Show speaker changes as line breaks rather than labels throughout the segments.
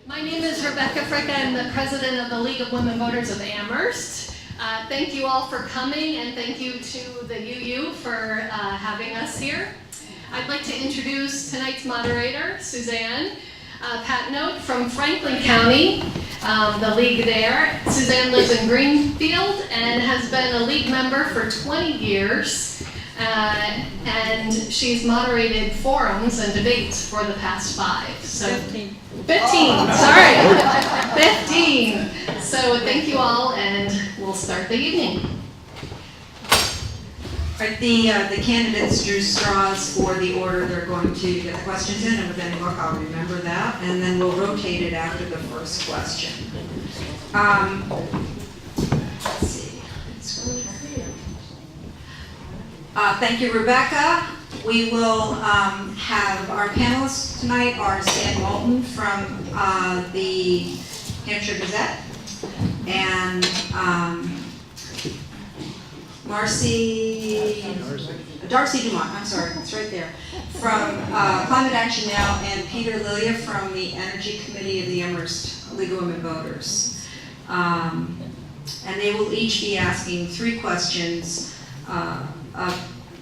My name is Rebecca Fricka. I'm the president of the League of Women Voters of Amherst. Thank you all for coming, and thank you to the UU for having us here. I'd like to introduce tonight's moderator, Suzanne Patnote from Franklin County, the league there. Suzanne lives in Greenfield and has been a league member for 20 years. And she's moderated forums and debates for the past 5. So 15, sorry, 15. So thank you all, and we'll start the evening.
All right, the candidates drew straws for the order they're going to get the questions in, and with any luck, I'll remember that, and then we'll rotate it after the first question. Let's see. Thank you, Rebecca. We will have our panelists tonight are Stan Walton from the Hampshire Gazette and Darcy Dumont, I'm sorry, it's right there, from Climate Action Now, and Peter Lilia from the Energy Committee of the Amherst League of Women Voters. And they will each be asking 3 questions.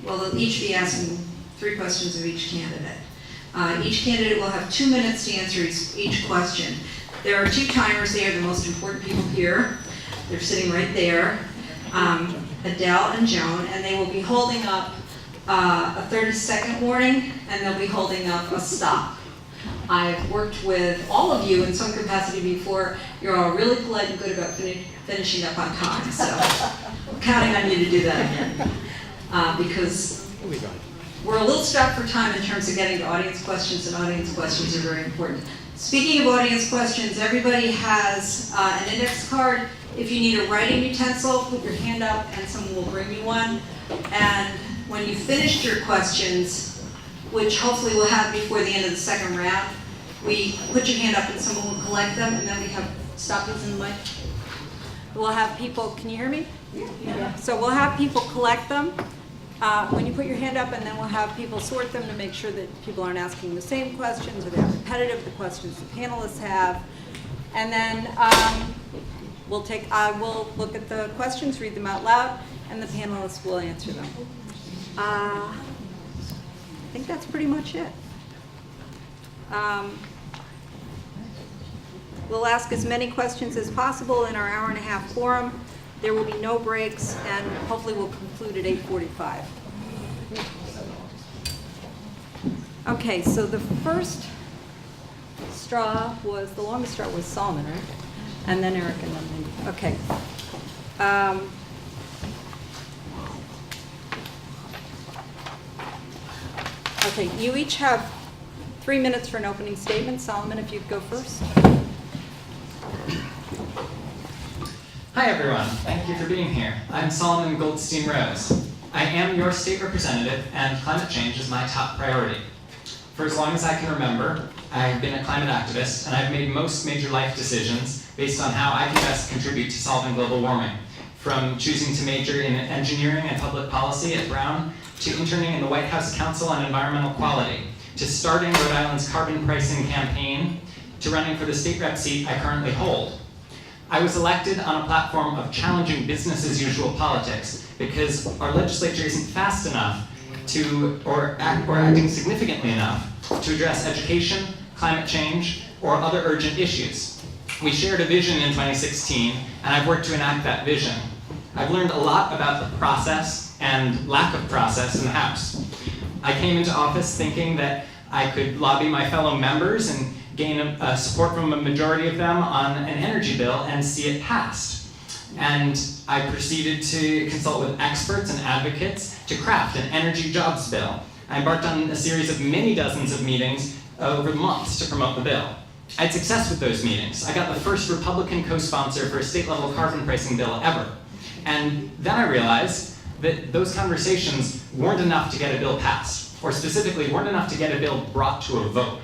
They'll each be asking 3 questions of each candidate. Each candidate will have 2 minutes to answer each question. There are 2 timers. They are the most important people here. They're sitting right there, Adele and Joan, and they will be holding up a 30-second warning, and they'll be holding up a stop. I've worked with all of you in some capacity before. You're all really polite and good about finishing up on time, so I'm counting on you to do that again. Because we're a little strapped for time in terms of getting to audience questions, and audience questions are very important. Speaking of audience questions, everybody has an index card. If you need a writing utensil, put your hand up and someone will bring you one. And when you finished your questions, which hopefully we'll have before the end of the second round, we put your hand up and someone will collect them, and then we have, stop using the mic. We'll have people, can you hear me? Yeah. So we'll have people collect them when you put your hand up, and then we'll have people sort them to make sure that people aren't asking the same questions or they're repetitive, the questions the panelists have. And then we'll look at the questions, read them out loud, and the panelists will answer them. I think that's pretty much it. We'll ask as many questions as possible in our hour-and-a-half forum. There will be no breaks, and hopefully we'll conclude at 8:45. Okay, so the first straw was, the longest straw was Solomon, right? And then Eric, and then Mindy. Okay. Okay, you each have 3 minutes for an opening statement. Solomon, if you'd go first.
Hi everyone, thank you for being here. I'm Solomon Goldstein Rose. I am your state representative, and climate change is my top priority. For as long as I can remember, I've been a climate activist, and I've made most major life decisions based on how I can best contribute to solving global warming. From choosing to major in engineering and public policy at Brown, to interning in the White House Council on Environmental Quality, to starting Rhode Island's carbon pricing campaign, to running for the state rep seat I currently hold. I was elected on a platform of challenging business-as-usual politics because our legislature isn't fast enough or acting significantly enough to address education, climate change, or other urgent issues. We shared a vision in 2016, and I've worked to enact that vision. I've learned a lot about the process and lack of process in the House. I came into office thinking that I could lobby my fellow members and gain support from a majority of them on an energy bill and see it passed. And I proceeded to consult with experts and advocates to craft an energy jobs bill. I embarked on a series of many dozens of meetings over months to promote the bill. I had success with those meetings. I got the first Republican co-sponsor for a state-level carbon pricing bill ever. And then I realized that those conversations weren't enough to get a bill passed, or specifically weren't enough to get a bill brought to a vote.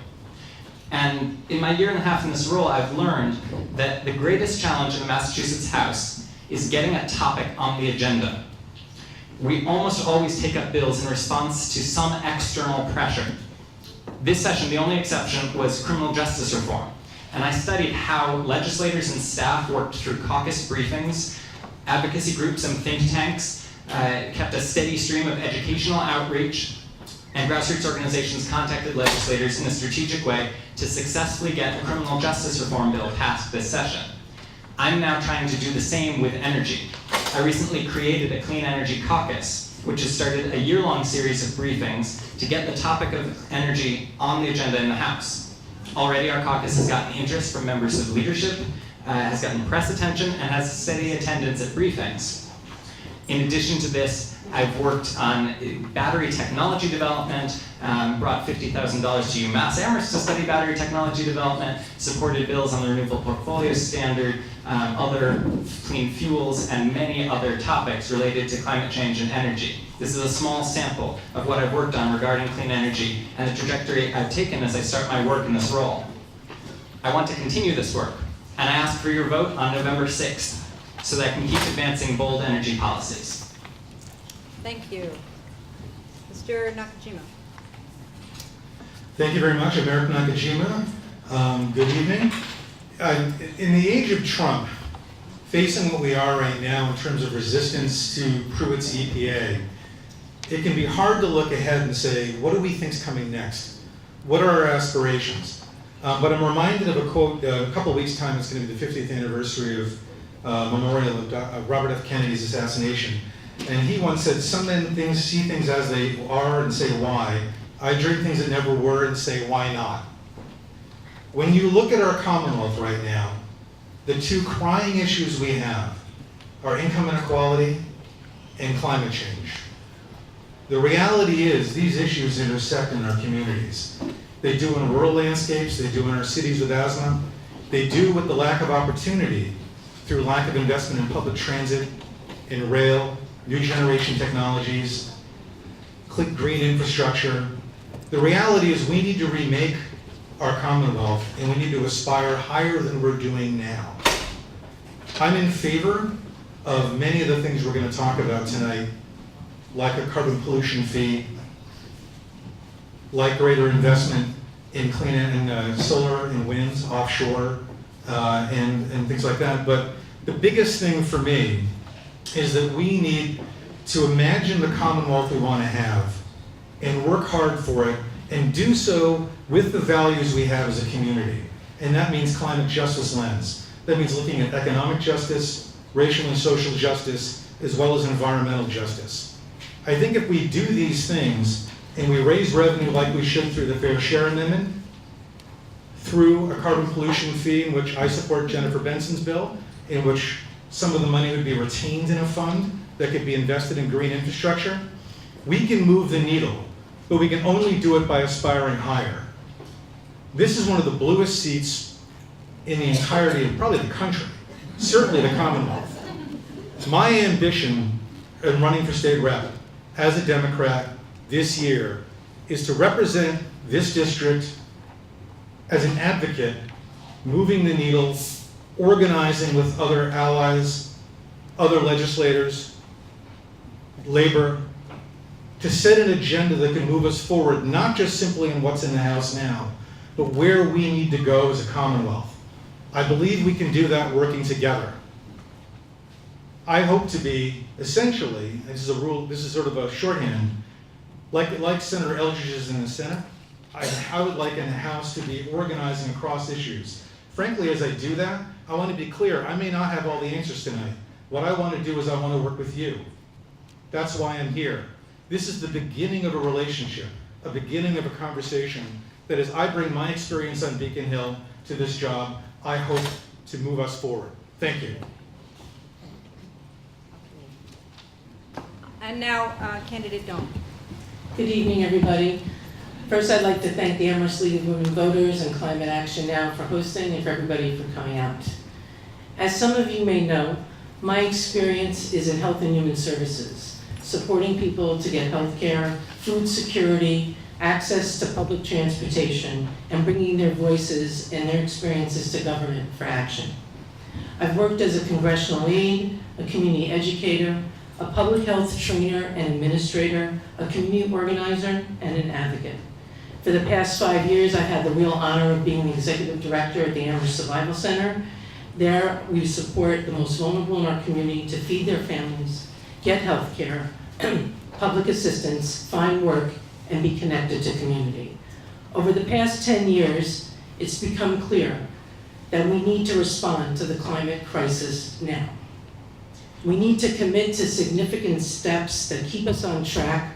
And in my year and a half in this role, I've learned that the greatest challenge in the Massachusetts House is getting a topic on the agenda. We almost always take up bills in response to some external pressure. This session, the only exception was criminal justice reform. and I studied how legislators and staff worked through caucus briefings, advocacy groups and think tanks, kept a steady stream of educational outreach, and grassroots organizations contacted legislators in a strategic way to successfully get the criminal justice reform bill passed this session. I'm now trying to do the same with energy. I recently created a Clean Energy Caucus, which has started a year-long series of briefings to get the topic of energy on the agenda in the House. Already our caucus has gotten interest from members of leadership, has gotten press attention, and has steady attendance at briefings. In addition to this, I've worked on battery technology development, brought $50,000 to UMass Amherst to study battery technology development, supported bills on the Renewable Portfolio Standard, other clean fuels, and many other topics related to climate change and energy. This is a small sample of what I've worked on regarding clean energy and the trajectory I've taken as I start my work in this role. I want to continue this work, and I ask for your vote on November 6th so that I can keep advancing bold energy policies.
Thank you. Mr. Nakajima.
Thank you very much. I'm Eric Nakajima. Good evening. In the age of Trump, facing what we are right now in terms of resistance to Pruitt's EPA, it can be hard to look ahead and say, what do we think is coming next? What are our aspirations? But I'm reminded of a quote, a couple of weeks' time, it's going to be the 50th anniversary of memorial of Robert F. Kennedy's assassination. And he once said, some men see things as they are and say why. I dream things that never were and say why not. When you look at our Commonwealth right now, the two crying issues we have are income inequality and climate change. The reality is these issues intersect in our communities. They do in rural landscapes, they do in our cities with asthma, they do with the lack of opportunity through lack of investment in public transit, in rail, new generation technologies, green infrastructure. The reality is we need to remake our Commonwealth and we need to aspire higher than we're doing now. I'm in favor of many of the things we're going to talk about tonight, like a carbon pollution fee, like greater investment in clean and solar and winds offshore, and things like that. But the biggest thing for me is that we need to imagine the Commonwealth we want to have and work hard for it and do so with the values we have as a community. And that means climate justice lens. That means looking at economic justice, racial and social justice, as well as environmental justice. I think if we do these things and we raise revenue like we should through the Fair Share Amendment, through a carbon pollution fee in which I support Jennifer Benson's bill, in which some of the money would be retained in a fund that could be invested in green infrastructure, we can move the needle, but we can only do it by aspiring higher. This is one of the bluest seats in the entirety of probably the country, certainly the Commonwealth. My ambition in running for state rep as a Democrat this year is to represent this district as an advocate, moving the needle, organizing with other allies, other legislators, labor, to set an agenda that can move us forward, not just simply in what's in the House now, but where we need to go as a Commonwealth. I believe we can do that working together. I hope to be, essentially, this is a rule, this is sort of a shorthand, like Senator Eldridge is in the Senate, I would like in the House to be organizing across issues. Frankly, as I do that, I want to be clear, I may not have all the answers tonight. What I want to do is I want to work with you. That's why I'm here. This is the beginning of a relationship, a beginning of a conversation that as I bring my experience on Beacon Hill to this job, I hope to move us forward. Thank you.
And now, Candidate Doan.
Good evening, everybody. First, I'd like to thank the Amherst League of Women Voters and Climate Action Now for hosting and for everybody for coming out. As some of you may know, my experience is in health and human services, supporting people to get health care, food security, access to public transportation, and bringing their voices and their experiences to government for action. I've worked as a congressional aide, a community educator, a public health trainer and administrator, a community organizer, and an advocate. For the past 5 years, I've had the real honor of being the executive director at the Amherst Survival Center. There, we support the most vulnerable in our community to feed their families, get health care, public assistance, find work, and be connected to community. Over the past 10 years, it's become clear that we need to respond to the climate crisis now. We need to commit to significant steps that keep us on track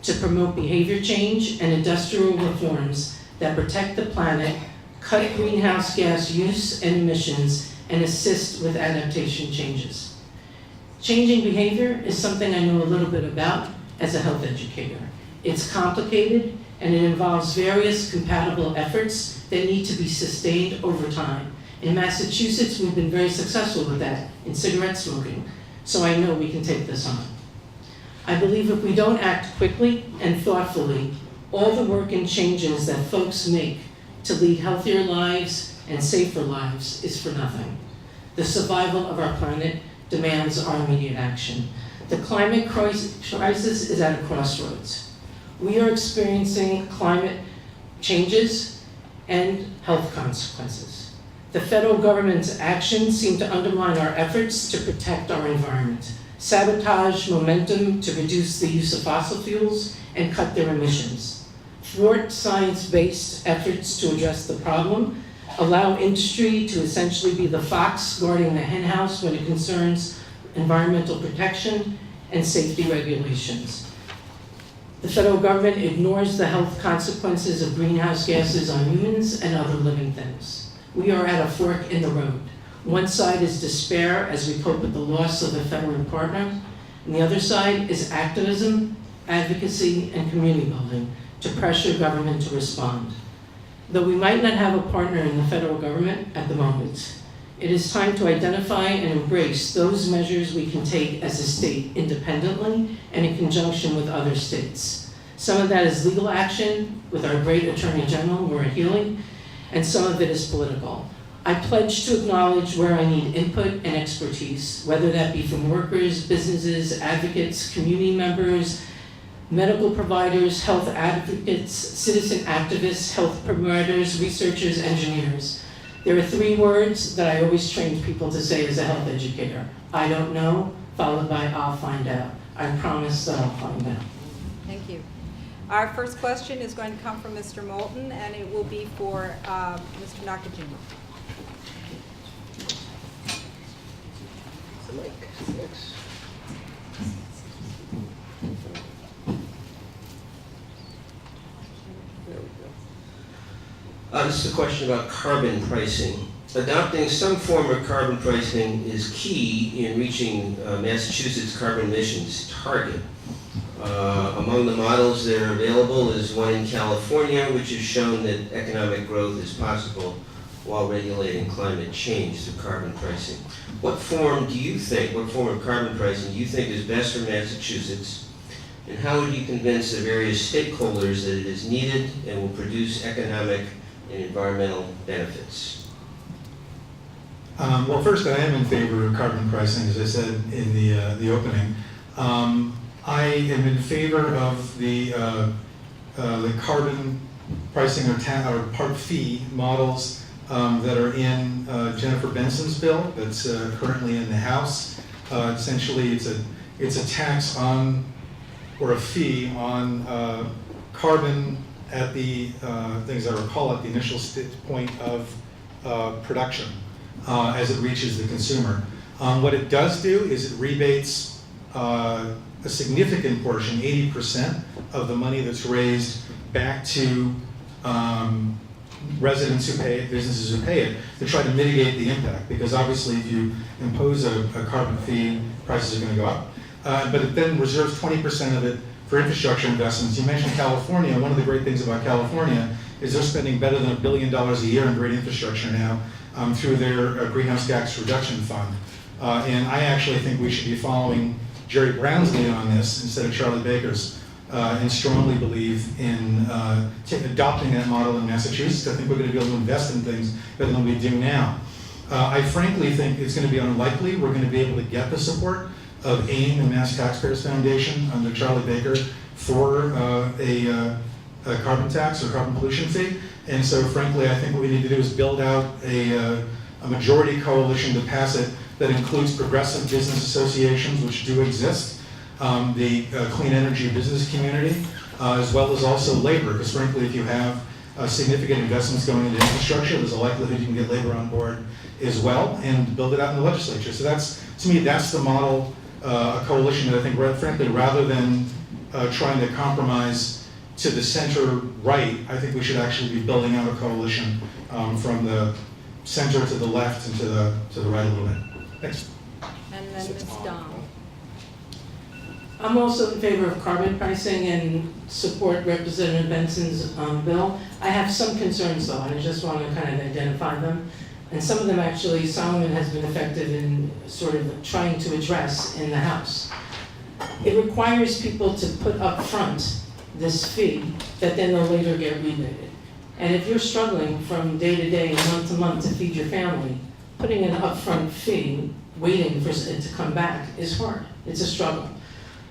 to promote behavior change and industrial reforms that protect the planet, cut greenhouse gas use and emissions, and assist with adaptation changes. Changing behavior is something I know a little bit about as a health educator. It's complicated and it involves various compatible efforts that need to be sustained over time. In Massachusetts, we've been very successful with that in cigarette smoking, so I know we can take this on. I believe if we don't act quickly and thoughtfully, all the work and changes that folks make to lead healthier lives and safer lives is for nothing. The survival of our planet demands our immediate action. The climate crisis is at a crossroads. We are experiencing climate changes and health consequences. The federal government's actions seem to undermine our efforts to protect our environment, sabotage momentum to reduce the use of fossil fuels and cut their emissions, thwart science-based efforts to address the problem, allow industry to essentially be the fox guarding the henhouse when it concerns environmental protection and safety regulations. The federal government ignores the health consequences of greenhouse gases on humans and other living things. We are at a fork in the road. One side is despair as we cope with the loss of a federal partner, and the other side is activism, advocacy, and community building to pressure government to respond. Though we might not have a partner in the federal government at the moment, it is time to identify and embrace those measures we can take as a state independently and in conjunction with other states. Some of that is legal action with our great Attorney General, Maura Healey, and some of it is political. I pledge to acknowledge where I need input and expertise, whether that be from workers, businesses, advocates, community members, medical providers, health advocates, citizen activists, health providers, researchers, engineers. There are 3 words that I always train people to say as a health educator. I don't know, followed by I'll find out. I promise that I'll find out.
Thank you. Our first question is going to come from Mr. Moulton, and it will be for Mr. Nakajima.
This is a question about carbon pricing. Adopting some form of carbon pricing is key in reaching Massachusetts carbon emissions target. Among the models that are available is one in California, which has shown that economic growth is possible while regulating climate change through carbon pricing. What form of carbon pricing do you think is best for Massachusetts? And how would you convince the various stakeholders that it is needed and will produce economic and environmental benefits?
Well, first, I am in favor of carbon pricing, as I said in the opening. I am in favor of the carbon pricing or part fee models that are in Jennifer Benson's bill that's currently in the House. Essentially, it's a tax on or a fee on carbon at the things I recall at the initial point of production as it reaches the consumer. What it does do is it rebates a significant portion, 80% of the money that's raised back to residents who pay it, businesses who pay it, to try to mitigate the impact. Because obviously if you impose a carbon fee, prices are going to go up. But it then reserves 20% of it for infrastructure investments. You mentioned California. One of the great things about California is they're spending better than $1 billion a year in great infrastructure now through their greenhouse gas reduction fund. And I actually think we should be following Jerry Brown's lead on this instead of Charlie Baker's, and strongly believe in adopting that model in Massachusetts. I think we're going to be able to invest in things better than we do now. I frankly think it's going to be unlikely we're going to be able to get the support of AIM and Mass Taxpayers Foundation under Charlie Baker for a carbon tax or carbon pollution fee. And so frankly, I think what we need to do is build out a majority coalition to pass it that includes progressive business associations, which do exist, the clean energy business community, as well as also labor, because frankly, if you have significant investments going into infrastructure, there's a likelihood you can get labor on board as well and build it out in the legislature. So that's, to me, that's the model, a coalition that I think, frankly, rather than trying to compromise to the center right, I think we should actually be building out a coalition from the center to the left and to the right a little bit. Thanks.
And then Ms. Dom.
I'm also in favor of carbon pricing and support Representative Benson's bill. I have some concerns though, and I just want to kind of identify them. And some of them actually Solomon has been effective in sort of trying to address in the House. It requires people to put up front this fee that then they'll later get rebated. And if you're struggling from day to day, month to month to feed your family, putting an upfront fee, waiting for it to come back is hard. It's a struggle.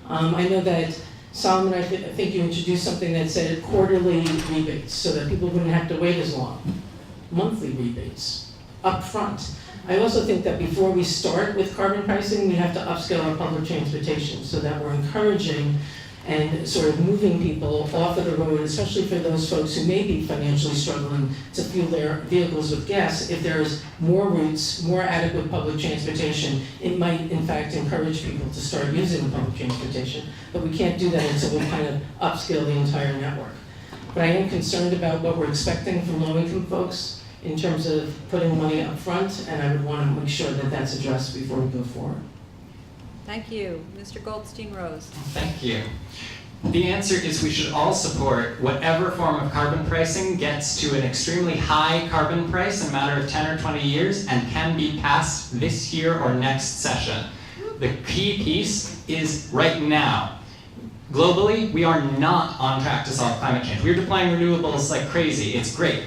I know that Solomon, I think you introduced something that said quarterly rebates so that people wouldn't have to wait as long. Monthly rebates, upfront. I also think that before we start with carbon pricing, we have to upscale our public transportation so that we're encouraging and sort of moving people off of the road, especially for those folks who may be financially struggling to fuel their vehicles with gas. If there's more routes, more adequate public transportation, it might in fact encourage people to start using public transportation. But we can't do that until we kind of upscale the entire network. But I am concerned about what we're expecting from low-income folks in terms of putting money up front, and I would want to make sure that that's addressed before we go forward.
Thank you. Mr. Goldstein-Rose.
Thank you. The answer is we should all support whatever form of carbon pricing gets to an extremely high carbon price in a matter of 10 or 20 years and can be passed this year or next session. The key piece is right now. Globally, we are not on track to solve climate change. We're deploying renewables like crazy. It's great.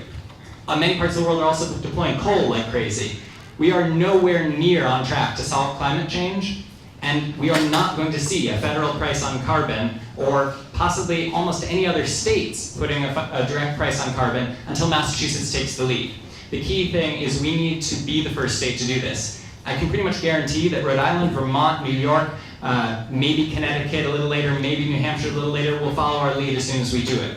Many parts of the world are also deploying coal like crazy. We are nowhere near on track to solve climate change, and we are not going to see a federal price on carbon or possibly almost any other states putting a direct price on carbon until Massachusetts takes the lead. The key thing is we need to be the first state to do this. I can pretty much guarantee that Rhode Island, Vermont, New York, maybe Connecticut a little later, maybe New Hampshire a little later will follow our lead as soon as we do it.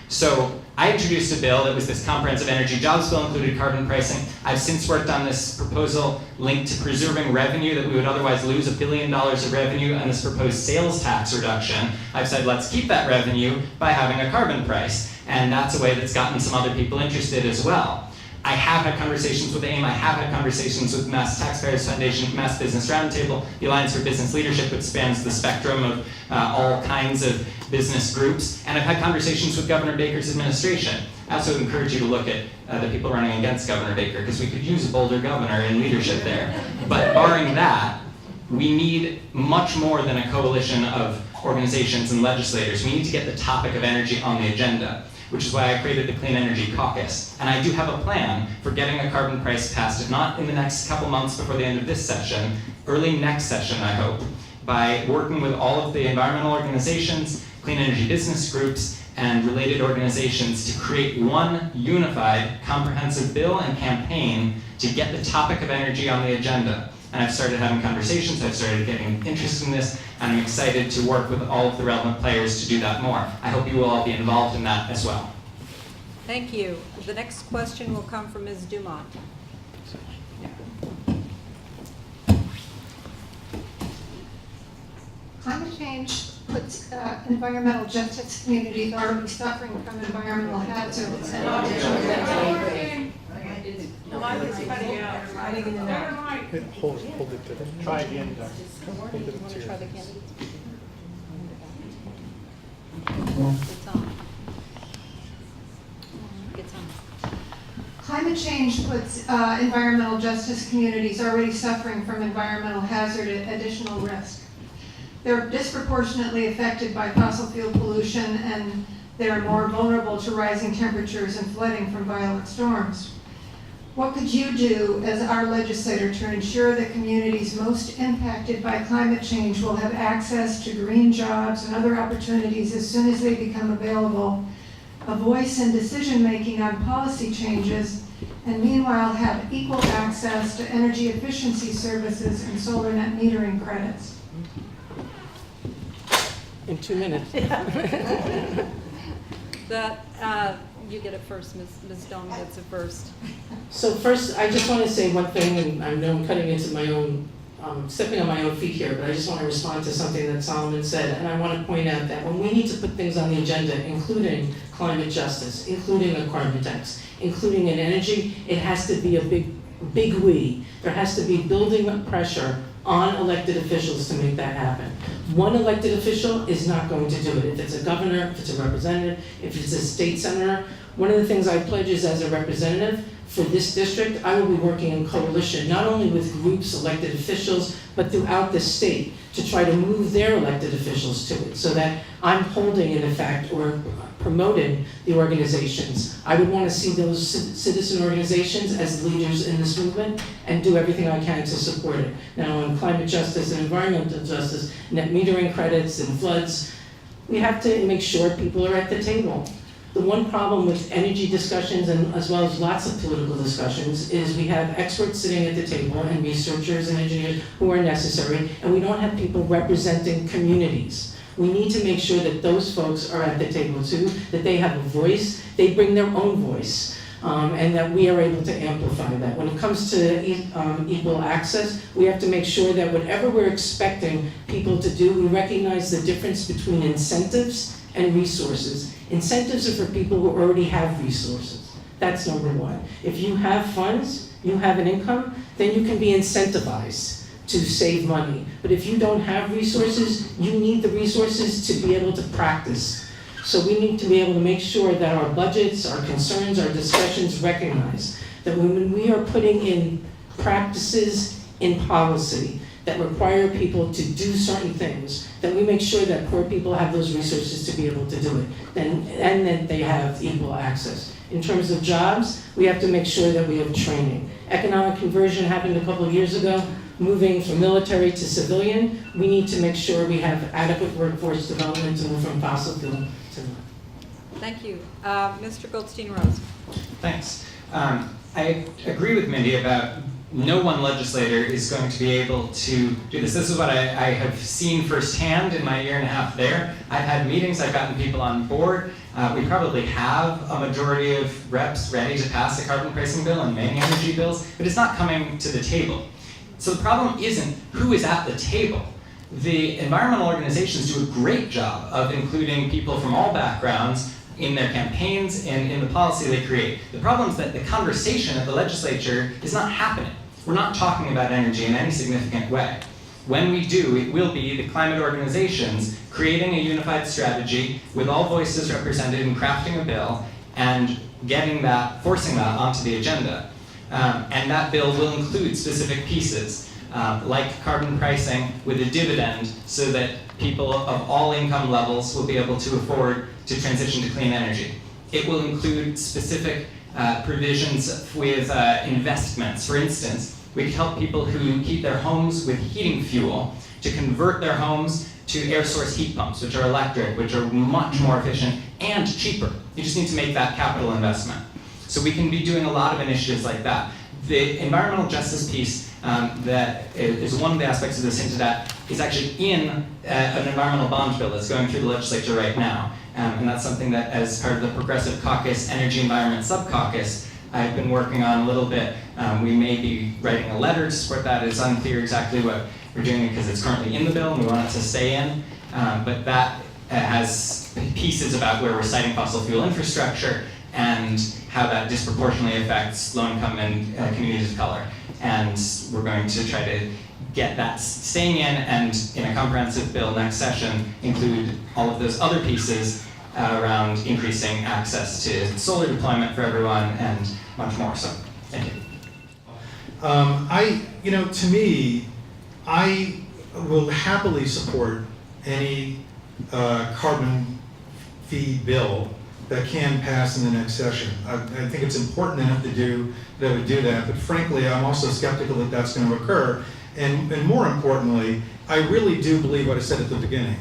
So I introduced a bill that was this comprehensive energy jobs bill, included carbon pricing. I've since worked on this proposal linked to preserving revenue that we would otherwise lose, $1 billion of revenue, and this proposed sales tax reduction. I've said let's keep that revenue by having a carbon price, and that's a way that's gotten some other people interested as well. I have had conversations with AIM, I have had conversations with Mass Taxpayers Foundation, Mass Business Roundtable, the Alliance for Business Leadership, which spans the spectrum of all kinds of business groups, and I've had conversations with Governor Baker's administration. I also encourage you to look at the people running against Governor Baker, because we could use a bolder governor in leadership there. But barring that, we need much more than a coalition of organizations and legislators. We need to get the topic of energy on the agenda, which is why I created the Clean Energy Caucus. And I do have a plan for getting a carbon price passed, if not in the next couple months before the end of this session, early next session, I hope, by working with all of the environmental organizations, clean energy business groups, and related organizations to create one unified, comprehensive bill and campaign to get the topic of energy on the agenda. And I've started having conversations, I've started getting interest in this, and I'm excited to work with all of the relevant players to do that more. I hope you will all be involved in that as well.
Thank you. The next question will come from Ms. Dumont.
Climate change puts environmental justice communities already suffering from environmental hazards.
Hold it to them. Try again, Doug. Hold it
Want
to
to
you.
try the candidates? It's on. It's on.
Climate change puts environmental justice communities already suffering from environmental hazard at additional risk. They're disproportionately affected by fossil fuel pollution, and they're more vulnerable to rising temperatures and flooding from violent storms. What could you do as our legislator to ensure that communities most impacted by climate change will have access to green jobs and other opportunities as soon as they become available, a voice in decision-making on policy changes, and meanwhile have equal access to energy efficiency services and solar net metering credits?
In 2 minutes.
You get it first, Ms. Dohm gets it first.
So first, I just want to say one thing, and I know I'm cutting into my own, stepping on my own feet here, but I just want to respond to something that Solomon said. And I want to point out that when we need to put things on the agenda, including climate justice, including a carbon tax, including in energy, it has to be a big we. There has to be building up pressure on elected officials to make that happen. One elected official is not going to do it. If it's a governor, if it's a representative, if it's a state senator, one of the things I pledge is as a representative for this district, I will be working in coalition, not only with groups, elected officials, but throughout the state to try to move their elected officials to it so that I'm holding, in effect, or promoting the organizations. I would want to see those citizen organizations as leaders in this movement and do everything I can to support it. Now, on climate justice and environmental justice, net metering credits and floods, we have to make sure people are at the table. The one problem with energy discussions, and as well as lots of political discussions, is we have experts sitting at the table and researchers and engineers who are necessary, and we don't have people representing communities. We need to make sure that those folks are at the table too, that they have a voice, they bring their own voice, and that we are able to amplify that. When it comes to equal access, we have to make sure that whatever we're expecting people to do, we recognize the difference between incentives and resources. Incentives are for people who already have resources. That's number one. If you have funds, you have an income, then you can be incentivized to save money. But if you don't have resources, you need the resources to be able to practice. So we need to be able to make sure that our budgets, our concerns, our discussions recognize that when we are putting in practices in policy that require people to do certain things, that we make sure that poor people have those resources to be able to do it, and that they have equal access. In terms of jobs, we have to make sure that we have training. Economic conversion happened a couple of years ago, moving from military to civilian. We need to make sure we have adequate workforce development to move from fossil fuel to.
Thank you. Mr. Goldstein-Rose.
Thanks. I agree with Mindy about no one legislator is going to be able to do this. This is what I have seen firsthand in my year and a half there. I've had meetings, I've gotten people on board. We probably have a majority of reps ready to pass a carbon pricing bill and many energy bills, but it's not coming to the table. So the problem isn't who is at the table. The environmental organizations do a great job of including people from all backgrounds in their campaigns and in the policy they create. The problem is that the conversation at the legislature is not happening. We're not talking about energy in any significant way. When we do, it will be the climate organizations creating a unified strategy with all voices represented and crafting a bill and getting that, forcing that onto the agenda. And that bill will include specific pieces, like carbon pricing with a dividend so that people of all income levels will be able to afford to transition to clean energy. It will include specific provisions with investments. For instance, we could help people who keep their homes with heating fuel to convert their homes to air source heat pumps, which are electric, which are much more efficient and cheaper. You just need to make that capital investment. So we can be doing a lot of initiatives like that. The environmental justice piece that is one of the aspects of this hinted at is actually in an environmental bond bill that's going through the legislature right now. And that's something that, as part of the Progressive Caucus Energy Environment Subcaucus, I've been working on a little bit. We may be writing a letter to support that. It's unclear exactly what we're doing because it's currently in the bill and we want it to stay in. But that has pieces about where we're citing fossil fuel infrastructure and how that disproportionately affects low-income and communities of color. And we're going to try to get that staying in, and in a comprehensive bill next session, include all of those other pieces around increasing access to solar deployment for everyone and much more. So, thank you.
To me, I will happily support any carbon fee bill that can pass in the next session. I think it's important enough to do that I would do that, but frankly, I'm also skeptical that that's going to occur. And more importantly, I really do believe what I said at the beginning,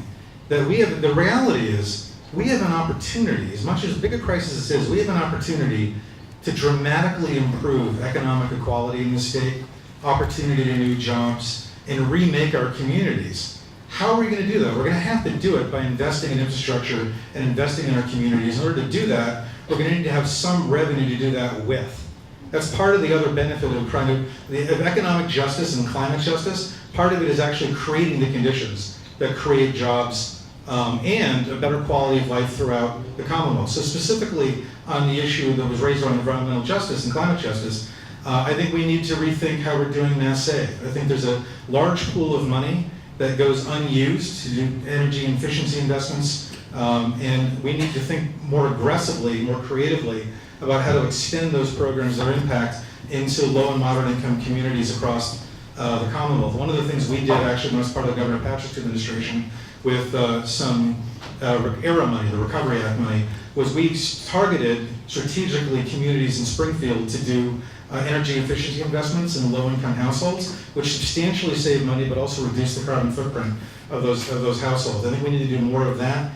that the reality is we have an opportunity, as much as big a crisis as this is, we have an opportunity to dramatically improve economic equality in the state, opportunity to new jobs, and remake our communities. How are we going to do that? We're going to have to do it by investing in infrastructure and investing in our communities. In order to do that, we're going to need to have some revenue to do that with. That's part of the other benefit of of economic justice and climate justice. Part of it is actually creating the conditions that create jobs and a better quality of life throughout the Commonwealth. So specifically on the issue that was raised on environmental justice and climate justice, I think we need to rethink how we're doing mass save. I think there's a large pool of money that goes unused to do energy efficiency investments, and we need to think more aggressively, more creatively about how to extend those programs, their impact, into low and moderate income communities across the Commonwealth. One of the things we did actually when I was part of the Governor Patrick's administration with some ERA money, the Recovery Act money, was we targeted strategically communities in Springfield to do energy efficiency investments in low-income households, which substantially save money but also reduce the carbon footprint of those households. I think we need to do more of that.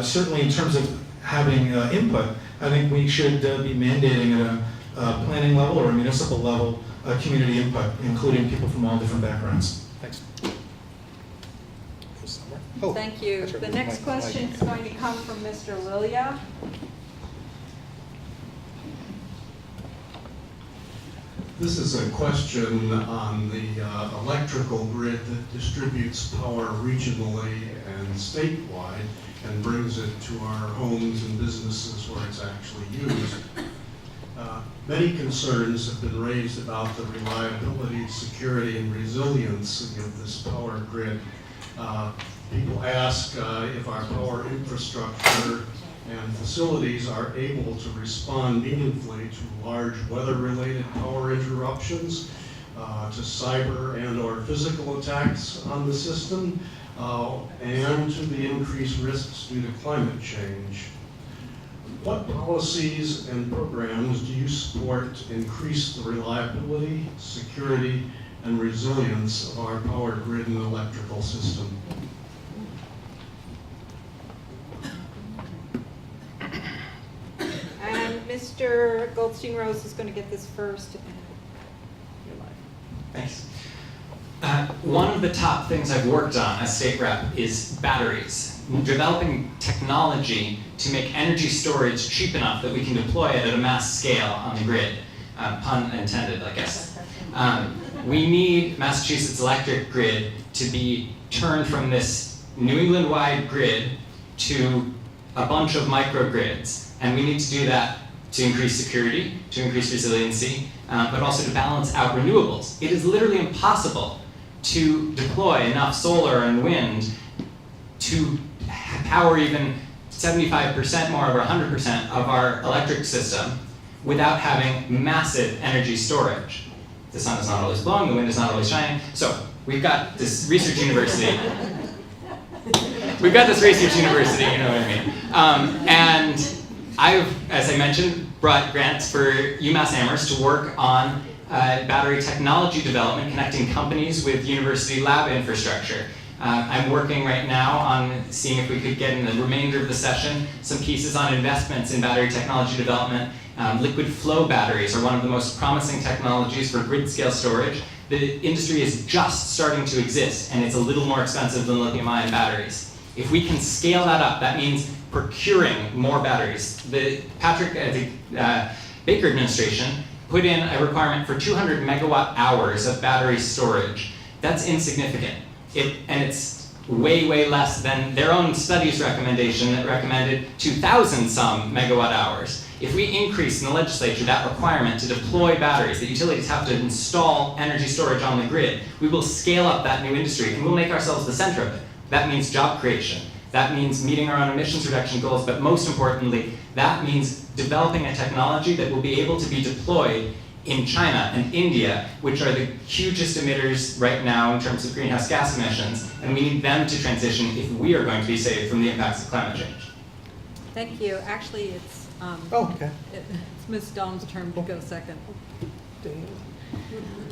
Certainly in terms of having input, I think we should be mandating at a planning level or a municipal level community input, including people from all different backgrounds. Thanks. Oh,
Thank you.
that's right.
The next question is going to come from Mr. Lilia.
This is a question on the electrical grid that distributes power regionally and statewide and brings it to our homes and businesses where it's actually used. Many concerns have been raised about the reliability, security, and resiliency of this power grid. People ask if our power infrastructure and facilities are able to respond meaningfully to large weather-related power interruptions, to cyber and or physical attacks on the system, and to the increased risks due to climate change. What policies and programs do you support to increase the reliability, security, and resilience of our power grid and electrical system?
And Mr. Goldstein-Rose is going to get this first.
Thanks. One of the top things I've worked on as state rep is batteries. Developing technology to make energy storage cheap enough that we can deploy it at a mass scale on the grid. Pun intended, I guess. We need Massachusetts electric grid to be turned from this New England-wide grid to a bunch of microgrids. And we need to do that to increase security, to increase resiliency, but also to balance out renewables. It is literally impossible to deploy enough solar and wind to power even 75% more or 100% of our electric system without having massive energy storage. The sun is not always blowing, the wind is not always shining. So we've got this research university. You know what I mean. And I've, as I mentioned, brought grants for UMass Amherst to work on battery technology development, connecting companies with university lab infrastructure. I'm working right now on seeing if we could get in the remainder of the session some pieces on investments in battery technology development. Liquid flow batteries are one of the most promising technologies for grid scale storage. The industry is just starting to exist, and it's a little more expensive than lithium-ion batteries. If we can scale that up, that means procuring more batteries. The Baker administration put in a requirement for 200 megawatt hours of battery storage. That's insignificant. And it's way, way less than their own study's recommendation that recommended 2,000 some megawatt hours. If we increase in the legislature that requirement to deploy batteries, that utilities have to install energy storage on the grid, we will scale up that new industry and we'll make ourselves the center of it. That means job creation. That means meeting our own emissions reduction goals, but most importantly, that means developing a technology that will be able to be deployed in China and India, which are the hugest emitters right now in terms of greenhouse gas emissions, and we need them to transition if we are going to be saved from the impacts of climate change.
Thank you. Actually, it's
Oh, okay.
it's Ms. Dahl's turn to go second.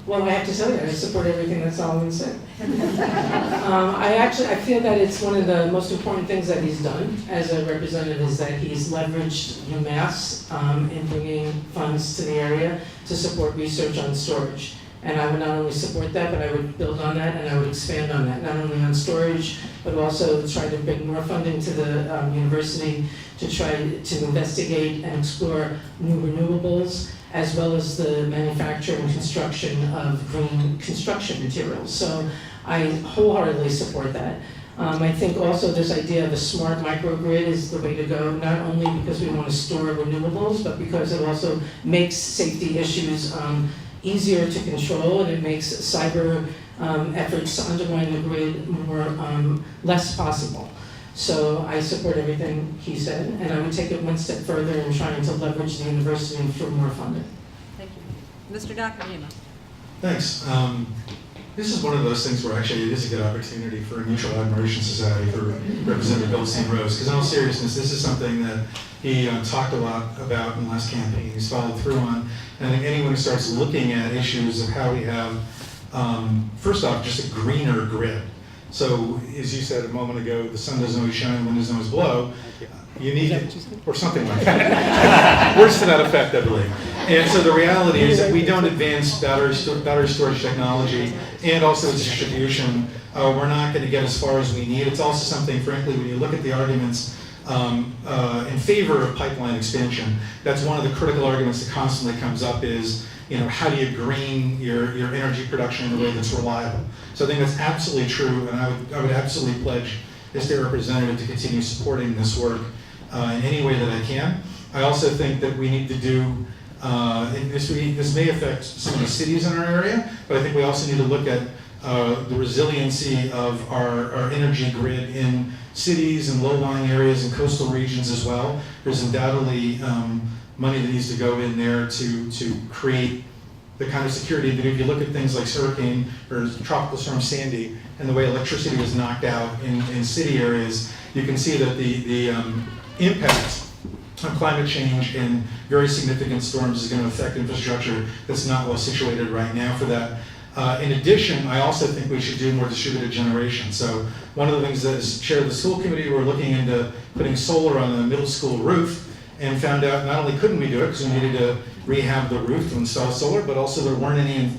Well, I have to tell you, I support everything that Solomon said. I feel that it's one of the most important things that he's done as a representative is that he's leveraged UMass in bringing funds to the area to support research on storage. And I would not only support that, but I would build on that and I would expand on that, not only on storage, but also try to bring more funding to the university to try to investigate and explore new renewables, as well as the manufacture and construction of green construction materials. So I wholeheartedly support that. I think also this idea of a smart microgrid is the way to go, not only because we want to store renewables, but because it also makes safety issues easier to control, and it makes cyber efforts to undermine the grid less possible. So I support everything he said, and I would take it one step further in trying to leverage the university for more funding.
Thank you. Mr. Nakajima.
Thanks. This is one of those things where actually it is a good opportunity for a mutual admiration society for Representative Goldstein Rose, because in all seriousness, this is something that he talked a lot about in the last campaign. He's followed through on, and I think anyone who starts looking at issues of how we have, first off, just a greener grid. So, as you said a moment ago, the sun doesn't always shine, the wind doesn't always blow. You need it, or something like that. Words to that effect, I believe. And so the reality is that we don't advance battery storage technology and also its distribution. We're not going to get as far as we need. It's also something, frankly, when you look at the arguments in favor of pipeline expansion, that's one of the critical arguments that constantly comes up is, how do you green your energy production in a way that's reliable? So I think that's absolutely true, and I would absolutely pledge as state representative to continue supporting this work in any way that I can. I also think that we need to do, and this may affect some of the cities in our area, but I think we also need to look at the resiliency of our energy grid in cities and low-lying areas and coastal regions as well. There's undoubtedly money that needs to go in there to create the kind of security that if you look at things like Hurricane or Tropical Storm Sandy and the way electricity was knocked out in city areas, you can see that the impact of climate change and very significant storms is going to affect infrastructure that's not well situated right now for that. In addition, I also think we should do more distributed generation. So one of the things that as chair of the school committee, we're looking into putting solar on the middle school roof, and found out not only couldn't we do it because we needed to rehab the roof to install solar, but also there weren't any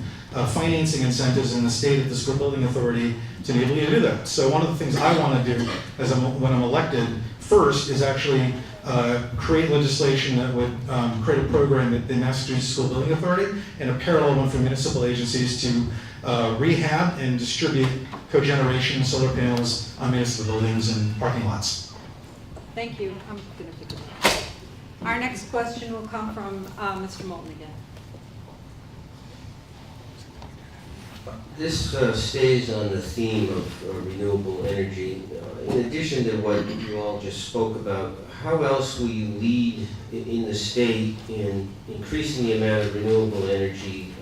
financing incentives in the state at the school building authority to enable you to do that. So one of the things I want to do when I'm elected first is actually create legislation that would create a program at the Massachusetts School Building Authority and a parallel one for municipal agencies to rehab and distribute cogeneration solar panels on municipal buildings and parking lots.
Thank you. I'm going to pick it up. Our next question will come from Mr. Moulton again.
This stays on the theme of renewable energy. In addition to what you all just spoke about, how else will you lead in the state in increasing the amount of renewable energy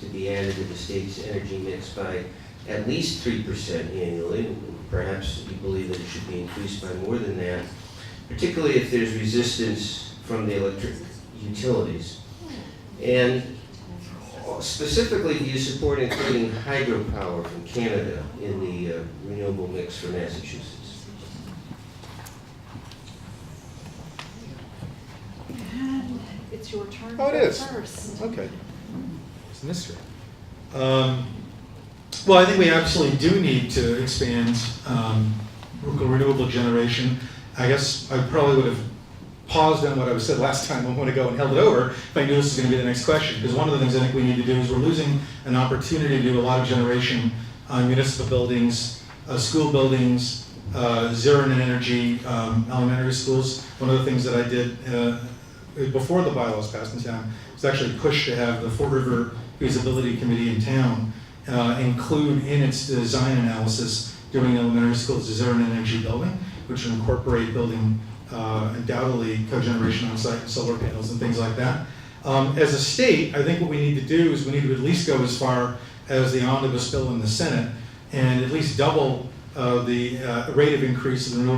to be added to the state's energy mix by at least 3% annually? Perhaps you believe that it should be increased by more than that, particularly if there's resistance from the electric utilities. And specifically, do you support including hydropower from Canada in the renewable mix for Massachusetts?
And it's your turn.
Oh, it is.
First.
Okay. It's a mystery. Well, I think we absolutely do need to expand renewable generation. I guess I probably would have paused on what I said last time a moment ago and held it over if I knew this was going to be the next question. Because one of the things I think we need to do is we're losing an opportunity to do a lot of generation on municipal buildings, school buildings, zero net energy elementary schools. One of the things that I did before the bylaws passed in town was actually push to have the Fort River Feasibility Committee in town include in its design analysis doing elementary schools as zero net energy building, which would incorporate building undoubtedly cogeneration on site and solar panels and things like that. As a state, I think what we need to do is we need to at least go as far as the omnibus bill in the Senate and at least double the rate of increase in the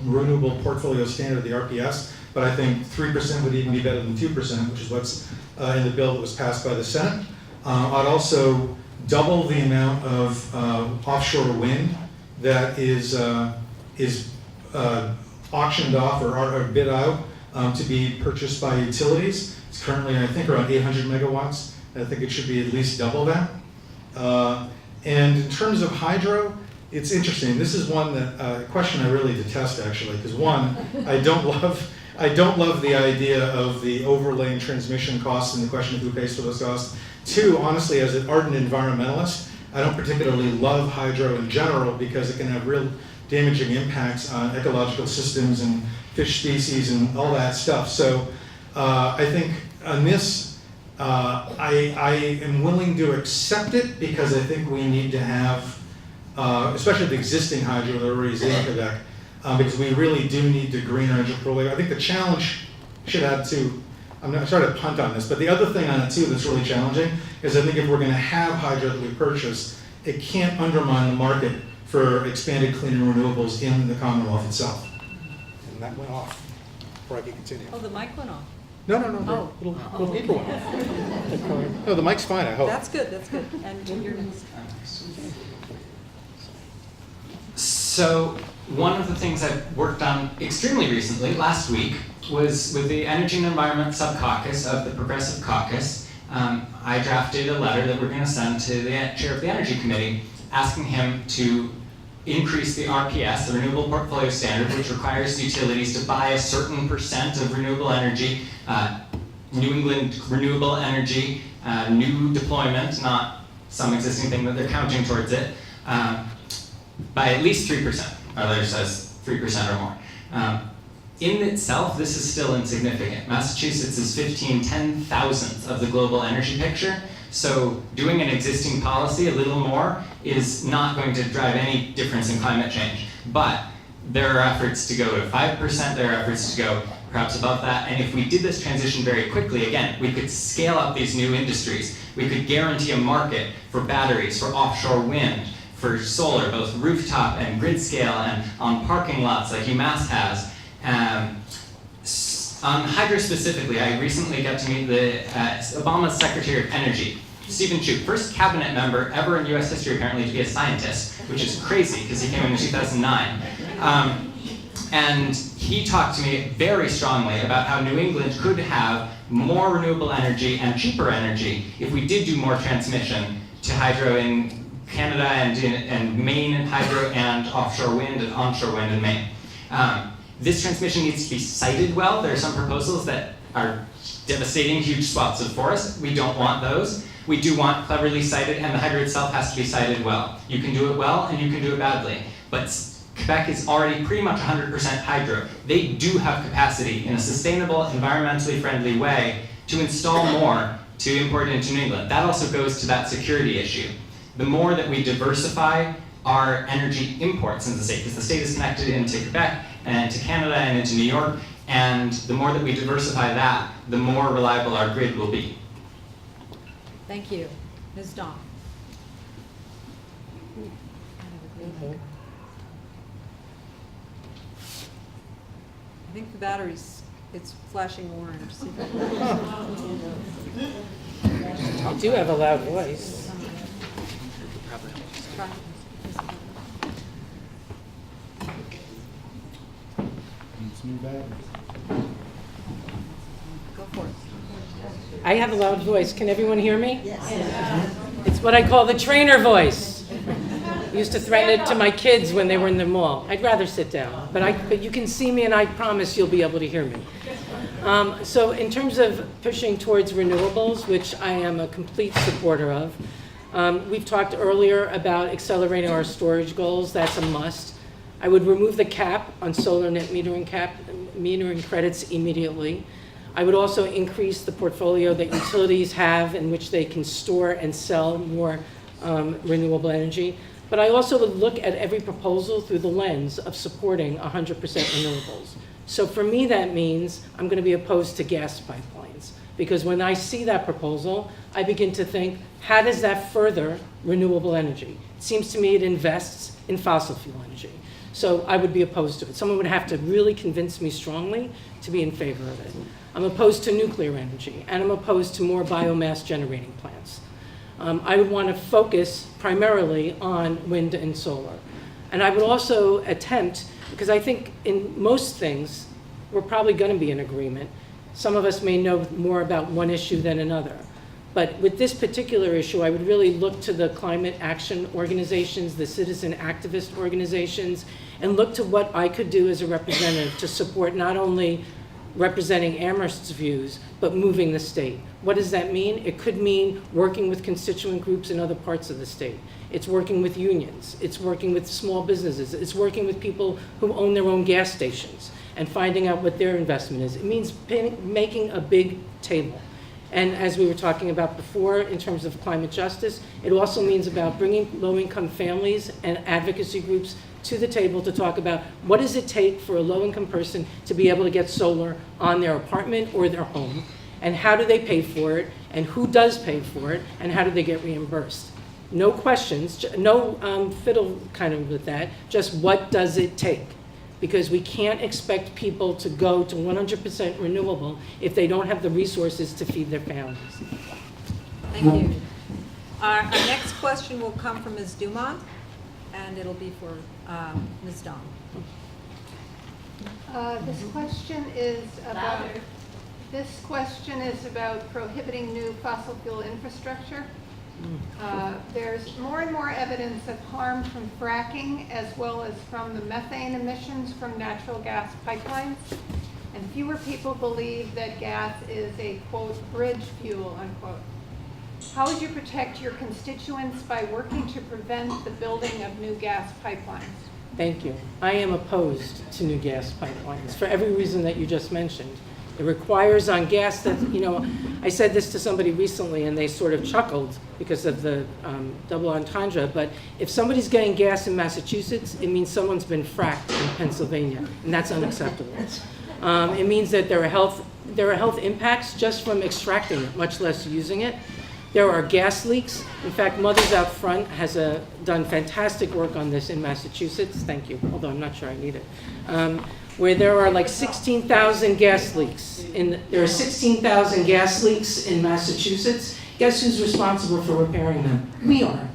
renewable portfolio standard, the RPS, but I think 3% would even be better than 2%, which is what's in the bill that was passed by the Senate. I'd also double the amount of offshore wind that is auctioned off or bid out to be purchased by utilities. It's currently, I think, around 800 megawatts. I think it should be at least double that. And in terms of hydro, it's interesting. This is one that a question I really detest, actually, because one, I don't love the idea of the overlaying transmission costs and the question of who pays for those costs. Two, honestly, as an ardent environmentalist, I don't particularly love hydro in general because it can have real damaging impacts on ecological systems and fish species and all that stuff. So I think on this, I am willing to accept it because I think we need to have, especially the existing hydro that already is in Quebec, because we really do need to green our energy portfolio. I think the challenge should add to, I'm sorry to punt on this, but the other thing on it too that's really challenging is I think if we're going to have hydro that we purchase, it can't undermine the market for expanded clean and renewables in the Commonwealth itself. And that went off before I can continue.
Oh, the mic went off.
No,
Oh.
little paper went off. No, the mic's fine, I hope.
That's good, that's good. And you're next.
So one of the things I've worked on extremely recently, last week, was with the Energy and Environment Sub-Caucus of the Progressive Caucus. I drafted a letter that we're going to send to the chair of the Energy Committee, asking him to increase the RPS, the Renewable Portfolio Standard, which requires utilities to buy a certain % of renewable energy, New England renewable energy, new deployment, not some existing thing that they're counting towards it, by at least 3%. Our letter says 3% or more. In itself, this is still insignificant. Massachusetts is 10,000th of the global energy picture, so doing an existing policy a little more is not going to drive any difference in climate change. But there are efforts to go to 5%, there are efforts to go perhaps above that, and if we did this transition very quickly, again, we could scale up these new industries. We could guarantee a market for batteries, for offshore wind, for solar, both rooftop and grid scale, and on parking lots like UMass has. On hydro specifically, I recently got to meet Obama's Secretary of Energy, Stephen Chu, first cabinet member ever in US history apparently to be a scientist, which is crazy because he came in 2009. And he talked to me very strongly about how New England could have more renewable energy and cheaper energy if we did do more transmission to hydro in Canada and Maine and hydro and offshore wind and onshore wind in Maine. This transmission needs to be sited well. There are some proposals that are devastating huge swaths of forest. We don't want those. We do want cleverly sited, and the hydro itself has to be sited well. You can do it well, and you can do it badly. But Quebec is already pretty much 100% hydro. They do have capacity in a sustainable, environmentally friendly way to install more to import into New England. That also goes to that security issue. The more that we diversify our energy imports in the state, because the state is connected into Quebec and to Canada and into New York, and the more that we diversify that, the more reliable our grid will be.
Thank you. Ms. Dawn. I think the battery's, it's flashing orange. See if I can-
I do have a loud voice.
Try. Go for it.
I have a loud voice. Can everyone hear me? Yes. It's what I call the trainer voice. I used to threaten it to my kids when they were in the mall. I'd rather sit down, but you can see me and I promise you'll be able to hear me. So in terms of pushing towards renewables, which I am a complete supporter of, we've talked earlier about accelerating our storage goals. That's a must. I would remove the cap on solar net metering credits immediately. I would also increase the portfolio that utilities have in which they can store and sell more renewable energy. But I also would look at every proposal through the lens of supporting 100% renewables. So for me, that means I'm going to be opposed to gas pipelines. Because when I see that proposal, I begin to think, how does that further renewable energy? It seems to me it invests in fossil fuel energy. So I would be opposed to it. Someone would have to really convince me strongly to be in favor of it. I'm opposed to nuclear energy, and I'm opposed to more biomass generating plants. I would want to focus primarily on wind and solar. And I would also attempt, because I think in most things, we're probably going to be in agreement. Some of us may know more about one issue than another. But with this particular issue, I would really look to the climate action organizations, the citizen activist organizations, and look to what I could do as a representative to support not only representing Amherst's views, but moving the state. What does that mean? It could mean working with constituent groups in other parts of the state. It's working with unions. It's working with small businesses. It's working with people who own their own gas stations and finding out what their investment is. It means making a big table. And as we were talking about before, in terms of climate justice, it also means about bringing low-income families and advocacy groups to the table to talk about what does it take for a low-income person to be able to get solar on their apartment or their home, and how do they pay for it, and who does pay for it, and how do they get reimbursed. No questions, no fiddle kind of with that, just what does it take? Because we can't expect people to go to 100% renewable if they don't have the resources to feed their families.
Thank you. Our next question will come from Ms. Dumont, and it'll be for Ms. Dong.
This question is about prohibiting new fossil fuel infrastructure. There's more and more evidence of harm from fracking as well as from the methane emissions from natural gas pipelines. And fewer people believe that gas is a, quote, bridge fuel, unquote. How would you protect your constituents by working to prevent the building of new gas pipelines?
Thank you. I am opposed to new gas pipelines for every reason that you just mentioned. It requires on gas that, I said this to somebody recently and they sort of chuckled because of the double entendre, but if somebody's getting gas in Massachusetts, it means someone's been fracked in Pennsylvania, and that's unacceptable. It means that there are health impacts just from extracting it, much less using it. There are gas leaks. In fact, Mothers Out Front has done fantastic work on this in Massachusetts. Thank you, although I'm not sure I need it. Where there are like 16,000 gas leaks. There are 16,000 gas leaks in Massachusetts. Guess who's responsible for repairing them? We are.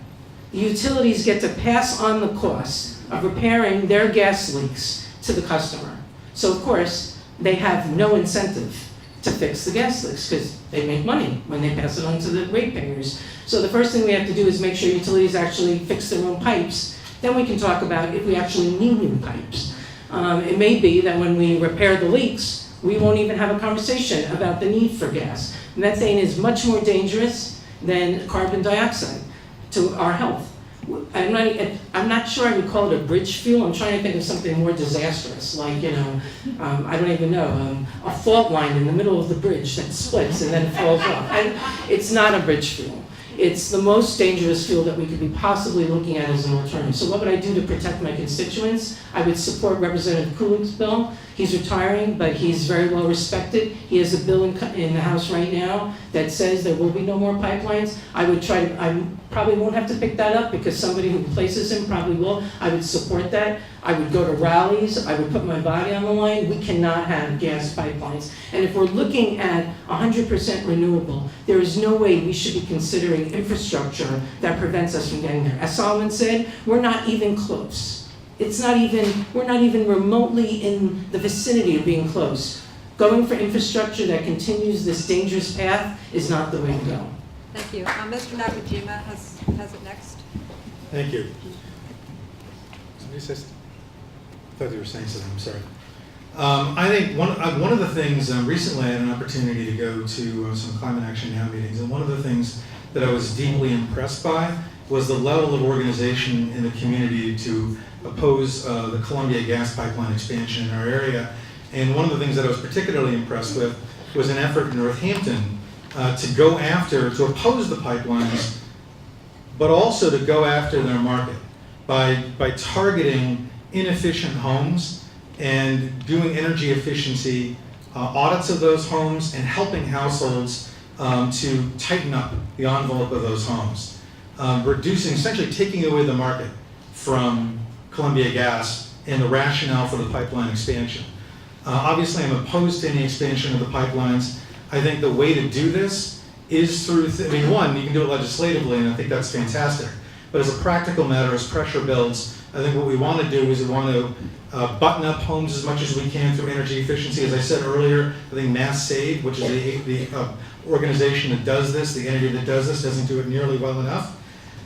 The utilities get to pass on the cost of repairing their gas leaks to the customer. So of course, they have no incentive to fix the gas leaks because they make money when they pass it on to the ratepayers. So the first thing we have to do is make sure utilities actually fix their own pipes. Then we can talk about if we actually need new pipes. It may be that when we repair the leaks, we won't even have a conversation about the need for gas. Methane is much more dangerous than carbon dioxide to our health. I'm not sure I would call it a bridge fuel. I'm trying to think of something more disastrous, like, I don't even know, a fault line in the middle of the bridge that splits and then falls off. And it's not a bridge fuel. It's the most dangerous fuel that we could be possibly looking at as an alternative. So what would I do to protect my constituents? I would support Representative Kulik's bill. He's retiring, but he's very well respected. He has a bill in the House right now that says there will be no more pipelines. I probably won't have to pick that up because somebody who replaces him probably will. I would support that. I would go to rallies. I would put my body on the line. We cannot have gas pipelines. And if we're looking at 100% renewable, there is no way we should be considering infrastructure that prevents us from getting there. As Solomon said, we're not even close. We're not even remotely in the vicinity of being close. Going for infrastructure that continues this dangerous path is not the way to go.
Thank you. Mr. Nakajima has it next.
Thank you. Somebody says, I thought you were saying something, I'm sorry. I think one of the things, recently I had an opportunity to go to some Climate Action Now meetings, and one of the things that I was deeply impressed by was the level of organization in the community to oppose the Columbia gas pipeline expansion in our area. And one of the things that I was particularly impressed with was an effort in Northampton to oppose the pipelines, but also to go after their market by targeting inefficient homes and doing energy efficiency audits of those homes and helping households to tighten up the envelope of those homes. Essentially taking away the market from Columbia Gas and the rationale for the pipeline expansion. Obviously, I'm opposed to any expansion of the pipelines. I think the way to do this is through, one, you can do it legislatively, and I think that's fantastic. But as a practical matter, as pressure builds, I think what we want to do is we want to button up homes as much as we can through energy efficiency. As I said earlier, I think Mass Save, which is the organization that does this, the entity that does this, doesn't do it nearly well enough.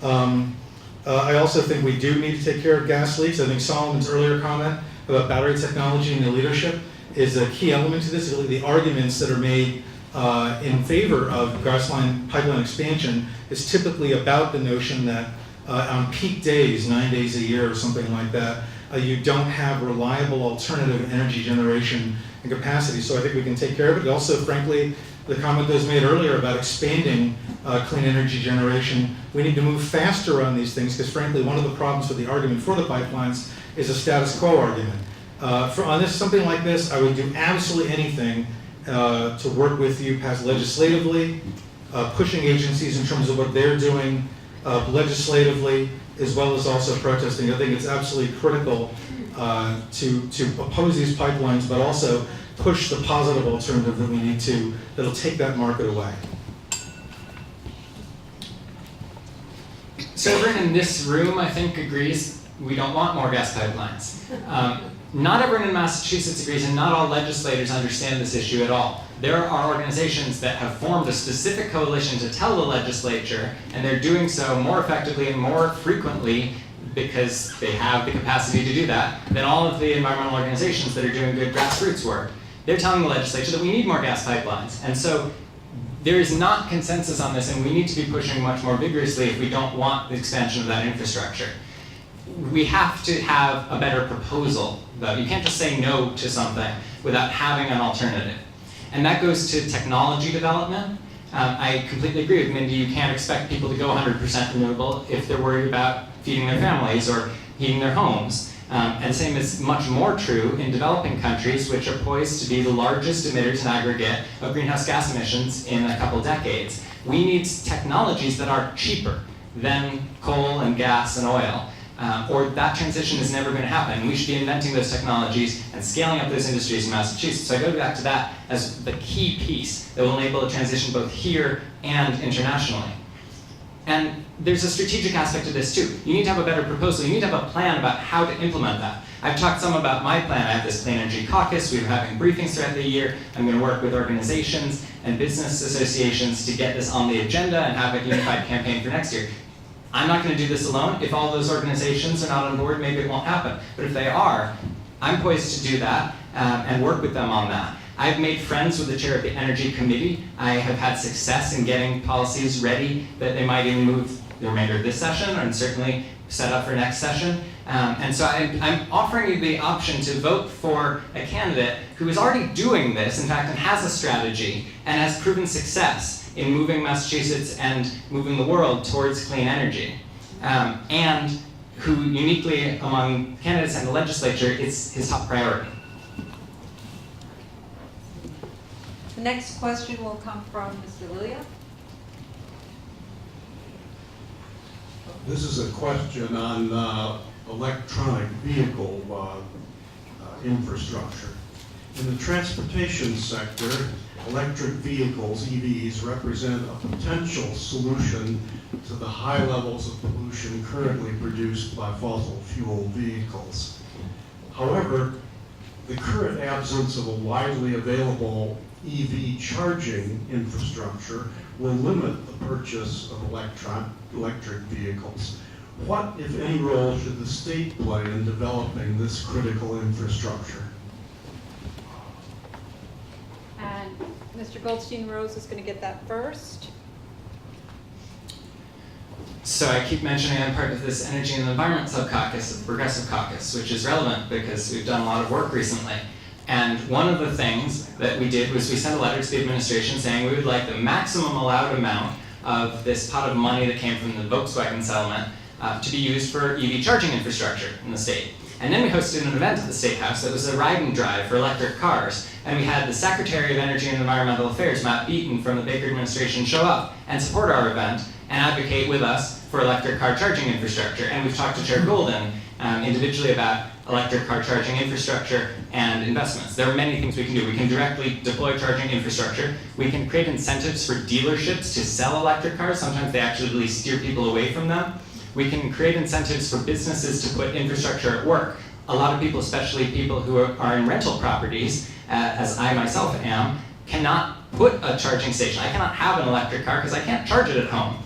I also think we do need to take care of gas leaks. I think Solomon's earlier comment about battery technology and the leadership is a key element to this. The arguments that are made in favor of gas line pipeline expansion is typically about the notion that on peak days, 9 days a year or something like that, you don't have reliable alternative energy generation and capacity. So I think we can take care of it. Also, frankly, the comment that was made earlier about expanding clean energy generation, we need to move faster on these things because frankly, one of the problems with the argument for the pipelines is a status quo argument. On this, something like this, I would do absolutely anything to work with you, pass legislatively, pushing agencies in terms of what they're doing legislatively, as well as also protesting. I think it's absolutely critical to oppose these pipelines, but also push the positive alternative that we need to, that'll take that market away.
So everyone in this room, I think, agrees we don't want more gas pipelines. Not everyone in Massachusetts agrees, and not all legislators understand this issue at all. There are organizations that have formed a specific coalition to tell the legislature, and they're doing so more effectively and more frequently because they have the capacity to do that than all of the environmental organizations that are doing good grassroots work. They're telling the legislature that we need more gas pipelines. And so there is not consensus on this, and we need to be pushing much more vigorously if we don't want the expansion of that infrastructure. We have to have a better proposal, though. You can't just say no to something without having an alternative. And that goes to technology development. I completely agree with Mindy. You can't expect people to go 100% renewable if they're worried about feeding their families or heating their homes. And same is much more true in developing countries, which are poised to be the largest emitters in aggregate of greenhouse gas emissions in a couple decades. We need technologies that are cheaper than coal and gas and oil. Or that transition is never going to happen. We should be inventing those technologies and scaling up those industries in Massachusetts. So I go back to that as the key piece that will enable a transition both here and internationally. And there's a strategic aspect to this too. You need to have a better proposal. You need to have a plan about how to implement that. I've talked some about my plan. I have this Clean Energy Caucus. We're having briefings throughout the year. I'm going to work with organizations and business associations to get this on the agenda and have a unified campaign for next year. I'm not going to do this alone. If all those organizations are not on board, maybe it won't happen. But if they are, I'm poised to do that and work with them on that. I've made friends with the chair of the Energy Committee. I have had success in getting policies ready that they might even move the remainder of this session and certainly set up for next session. And so I'm offering you the option to vote for a candidate who is already doing this, in fact, and has a strategy and has proven success in moving Massachusetts and moving the world towards clean energy. And who uniquely among candidates and the legislature, it's his top priority.
The next question will come from Mr. Lilia.
This is a question on electronic vehicle infrastructure. In the transportation sector, electric vehicles, EVs, represent a potential solution to the high levels of pollution currently produced by fossil fuel vehicles. However, the current absence of a widely available EV charging infrastructure will limit the purchase of electric vehicles. What, if any, role should the state play in developing this critical infrastructure?
And Mr. Goldstein-Rose is going to get that first.
So I keep mentioning I'm part of this Energy and Environment Subcaucus, the Progressive Caucus, which is relevant because we've done a lot of work recently. And one of the things that we did was we sent a letter to the administration saying we would like the maximum allowed amount of this pot of money that came from the Volkswagen settlement to be used for EV charging infrastructure in the state. And then we hosted an event at the State House that was a ride and drive for electric cars. And we had the Secretary of Energy and Environmental Affairs, Matt Beaton from the Baker administration, show up and support our event and advocate with us for electric car charging infrastructure. And we've talked to Chair Golden individually about electric car charging infrastructure and investments. There are many things we can do. We can directly deploy charging infrastructure. We can create incentives for dealerships to sell electric cars. Sometimes they actually steer people away from them. We can create incentives for businesses to put infrastructure at work. A lot of people, especially people who are in rental properties, as I myself am, cannot put a charging station. I cannot have an electric car because I can't charge it at home.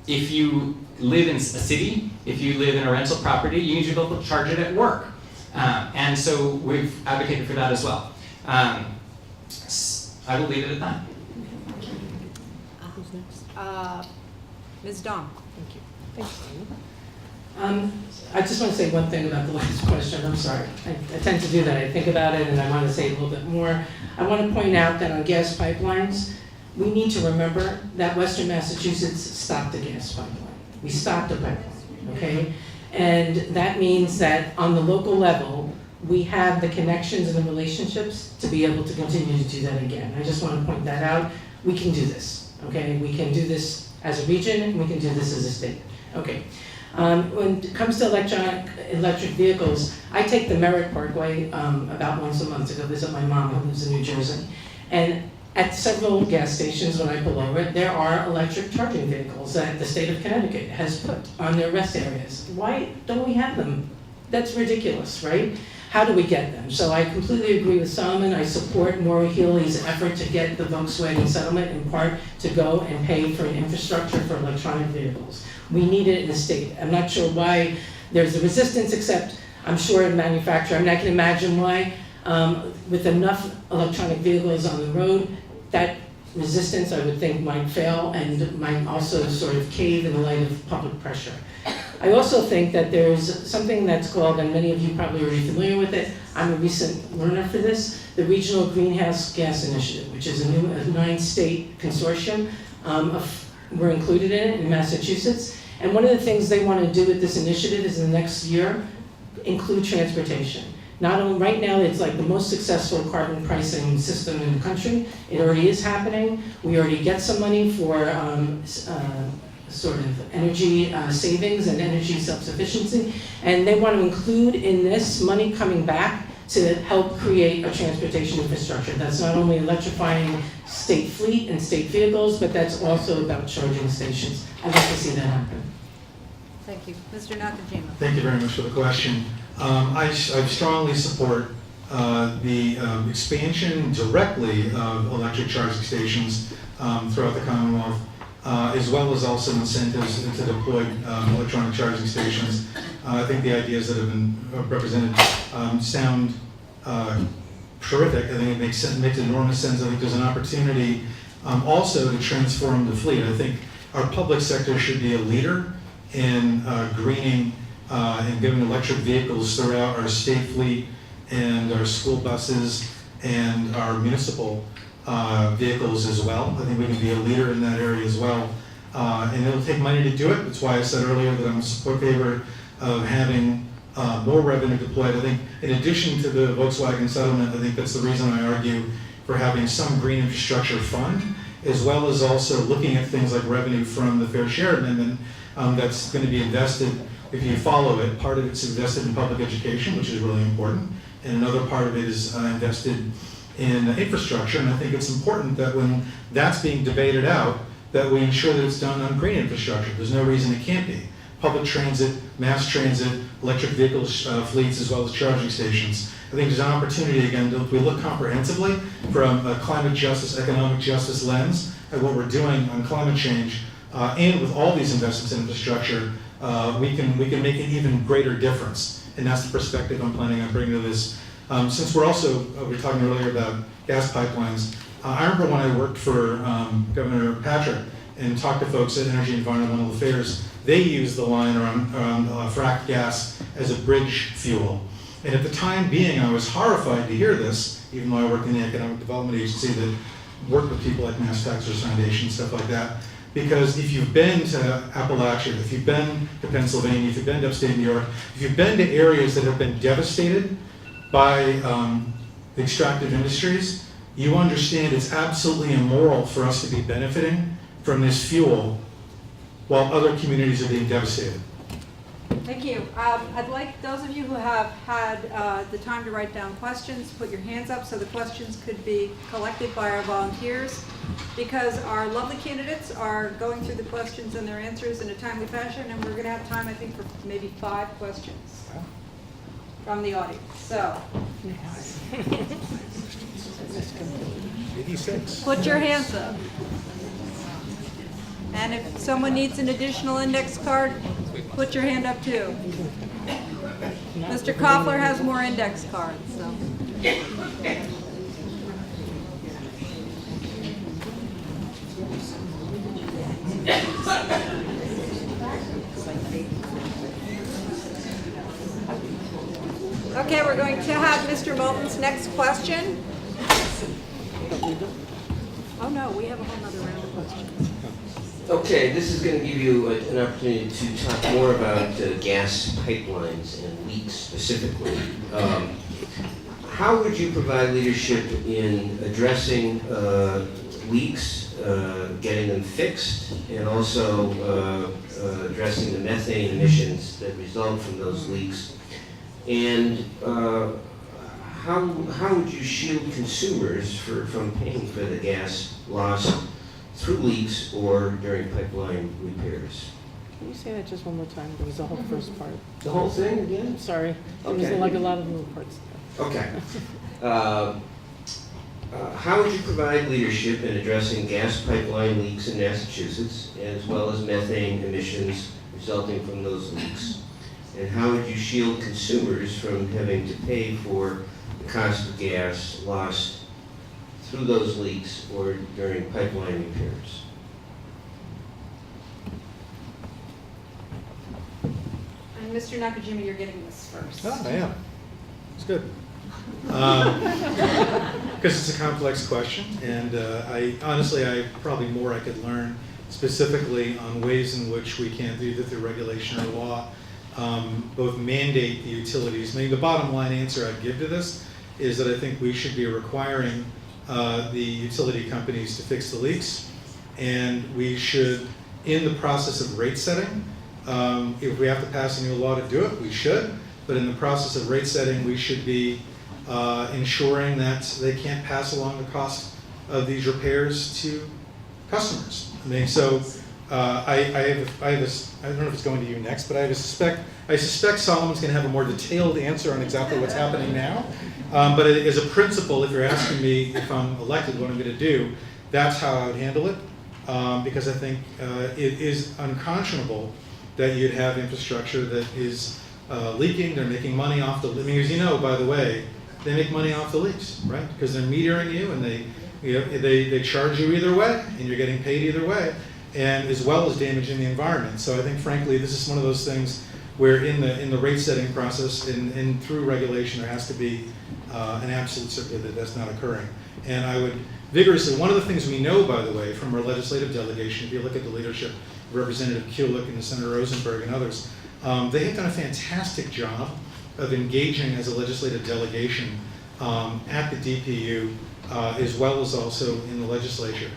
If you live in a city, if you live in a rental property, you need to be able to charge it at work. And so we've advocated for that as well. I will leave it at that.
Who's next? Ms. Dong.
Thank you. Thanks, Dana. I just want to say one thing about the last question. I'm sorry. I tend to do that. I think about it and I want to say a little bit more. I want to point out that on gas pipelines, we need to remember that Western Massachusetts stopped a gas pipeline. We stopped a pipeline, okay? And that means that on the local level, we have the connections and the relationships to be able to continue to do that again. I just want to point that out. We can do this, okay? We can do this as a region, and we can do this as a state. Okay. When it comes to electric vehicles, I take the Merritt Parkway about once a month to go visit my mom who lives in New Jersey. And at several gas stations when I pull over, there are electric charging vehicles that the state of Connecticut has put on their rest areas. Why don't we have them? That's ridiculous, right? How do we get them? So I completely agree with Solomon. I support Maura Healy's effort to get the Volkswagen settlement in part to go and pay for infrastructure for electronic vehicles. We need it in the state. I'm not sure why there's a resistance, except I'm sure in manufacturing. I mean, I can imagine why. With enough electronic vehicles on the road, that resistance, I would think, might fail and might also sort of cave in the light of public pressure. I also think that there's something that's called, and many of you probably are already familiar with it, I'm a recent learner for this, the Regional Greenhouse Gas Initiative, which is a new 9-state consortium. We're included in it in Massachusetts. And one of the things they want to do with this initiative is in the next year, include transportation. Not only, right now, it's like the most successful carbon pricing system in the country. It already is happening. We already get some money for sort of energy savings and energy self-sufficiency. And they want to include in this money coming back to help create a transportation infrastructure. That's not only electrifying state fleet and state vehicles, but that's also about charging stations. I'd like to see that happen.
Thank you. Mr. Nakajima.
Thank you very much for the question. I strongly support the expansion directly of electric charging stations throughout the Commonwealth, as well as also incentives to deploy electronic charging stations. I think the ideas that have been represented sound terrific. I think it makes enormous sense. I think there's an opportunity also to transform the fleet. I think our public sector should be a leader in greening and giving electric vehicles throughout our state fleet and our school buses and our municipal vehicles as well. I think we can be a leader in that area as well. And it'll take money to do it. That's why I said earlier that I'm in favor of having more revenue deployed. I think in addition to the Volkswagen settlement, I think that's the reason I argue for having some green infrastructure fund, as well as also looking at things like revenue from the Fair Share Amendment that's going to be invested, if you follow it, part of it's invested in public education, which is really important, and another part of it is invested in infrastructure. And I think it's important that when that's being debated out, that we ensure that it's done on green infrastructure. There's no reason it can't be. Public transit, mass transit, electric vehicle fleets, as well as charging stations. I think there's an opportunity, again, if we look comprehensively from a climate justice, economic justice lens at what we're doing on climate change, and with all these investments in infrastructure, we can make an even greater difference. And that's the perspective I'm planning on bringing to this. Since we're also, we were talking earlier about gas pipelines, I remember when I worked for Governor Patrick and talked to folks at Energy and Environmental Affairs, they used the line around fracked gas as a bridge fuel. And at the time being, I was horrified to hear this, even though I worked in the Economic Development Agency that worked with people like Mass Taxers Foundation, stuff like that. Because if you've been to Appalachia, if you've been to Pennsylvania, if you've been to upstate New York, if you've been to areas that have been devastated by the extractive industries, you understand it's absolutely immoral for us to be benefiting from this fuel while other communities are being devastated.
Thank you. I'd like those of you who have had the time to write down questions, put your hands up so the questions could be collected by our volunteers, because our lovely candidates are going through the questions and their answers in a timely fashion, and we're going to have time, I think, for maybe 5 questions from the audience. So,
86.
put your hands up. And if someone needs an additional index card, put your hand up too. Mr. Koffler has more index cards, so. Okay, we're going to have Mr. Moulton's next question. Oh no, we have a whole nother round of questions.
Okay, this is going to give you an opportunity to talk more about gas pipelines and leaks specifically. How would you provide leadership in addressing leaks, getting them fixed, and also addressing the methane emissions that result from those leaks? And how would you shield consumers from paying for the gas lost through leaks or during pipeline repairs?
Can you say that just one more time? There was the whole first part.
The whole thing again?
I'm sorry. There was
Okay.
like a lot of little parts.
Okay. How would you provide leadership in addressing gas pipeline leaks in Massachusetts, as well as methane emissions resulting from those leaks? And how would you shield consumers from having to pay for the cost of gas lost through those leaks or during pipeline repairs?
And Mr. Nakajima, you're getting this first.
Oh, I am. It's good. Because it's a complex question, and I probably more I could learn specifically on ways in which we can, either through regulation or law, both mandate the utilities. I mean, the bottom line answer I'd give to this is that I think we should be requiring the utility companies to fix the leaks, and we should, in the process of rate setting, if we have to pass a new law to do it, we should, but in the process of rate setting, we should be ensuring that they can't pass along the cost of these repairs to customers. I mean, so I don't know if it's going to you next, but I suspect Solomon's going to have a more detailed answer on exactly what's happening now. But as a principle, if you're asking me if I'm elected, what I'm going to do, that's how I would handle it. Because I think it is unconscionable that you'd have infrastructure that is leaking. They're making money off the. I mean, as you know, by the way, they make money off the leaks, right? Because they're metering you, and they charge you either way, and you're getting paid either way, and as well as damaging the environment. So I think, frankly, this is one of those things where in the rate setting process and through regulation, there has to be an absolute certainty that that's not occurring. And I would vigorously, one of the things we know, by the way, from our legislative delegation, if you look at the leadership of Representative Kulik and Senator Rosenberg and others, they have done a fantastic job of engaging as a legislative delegation at the DPU, as well as also in the legislature.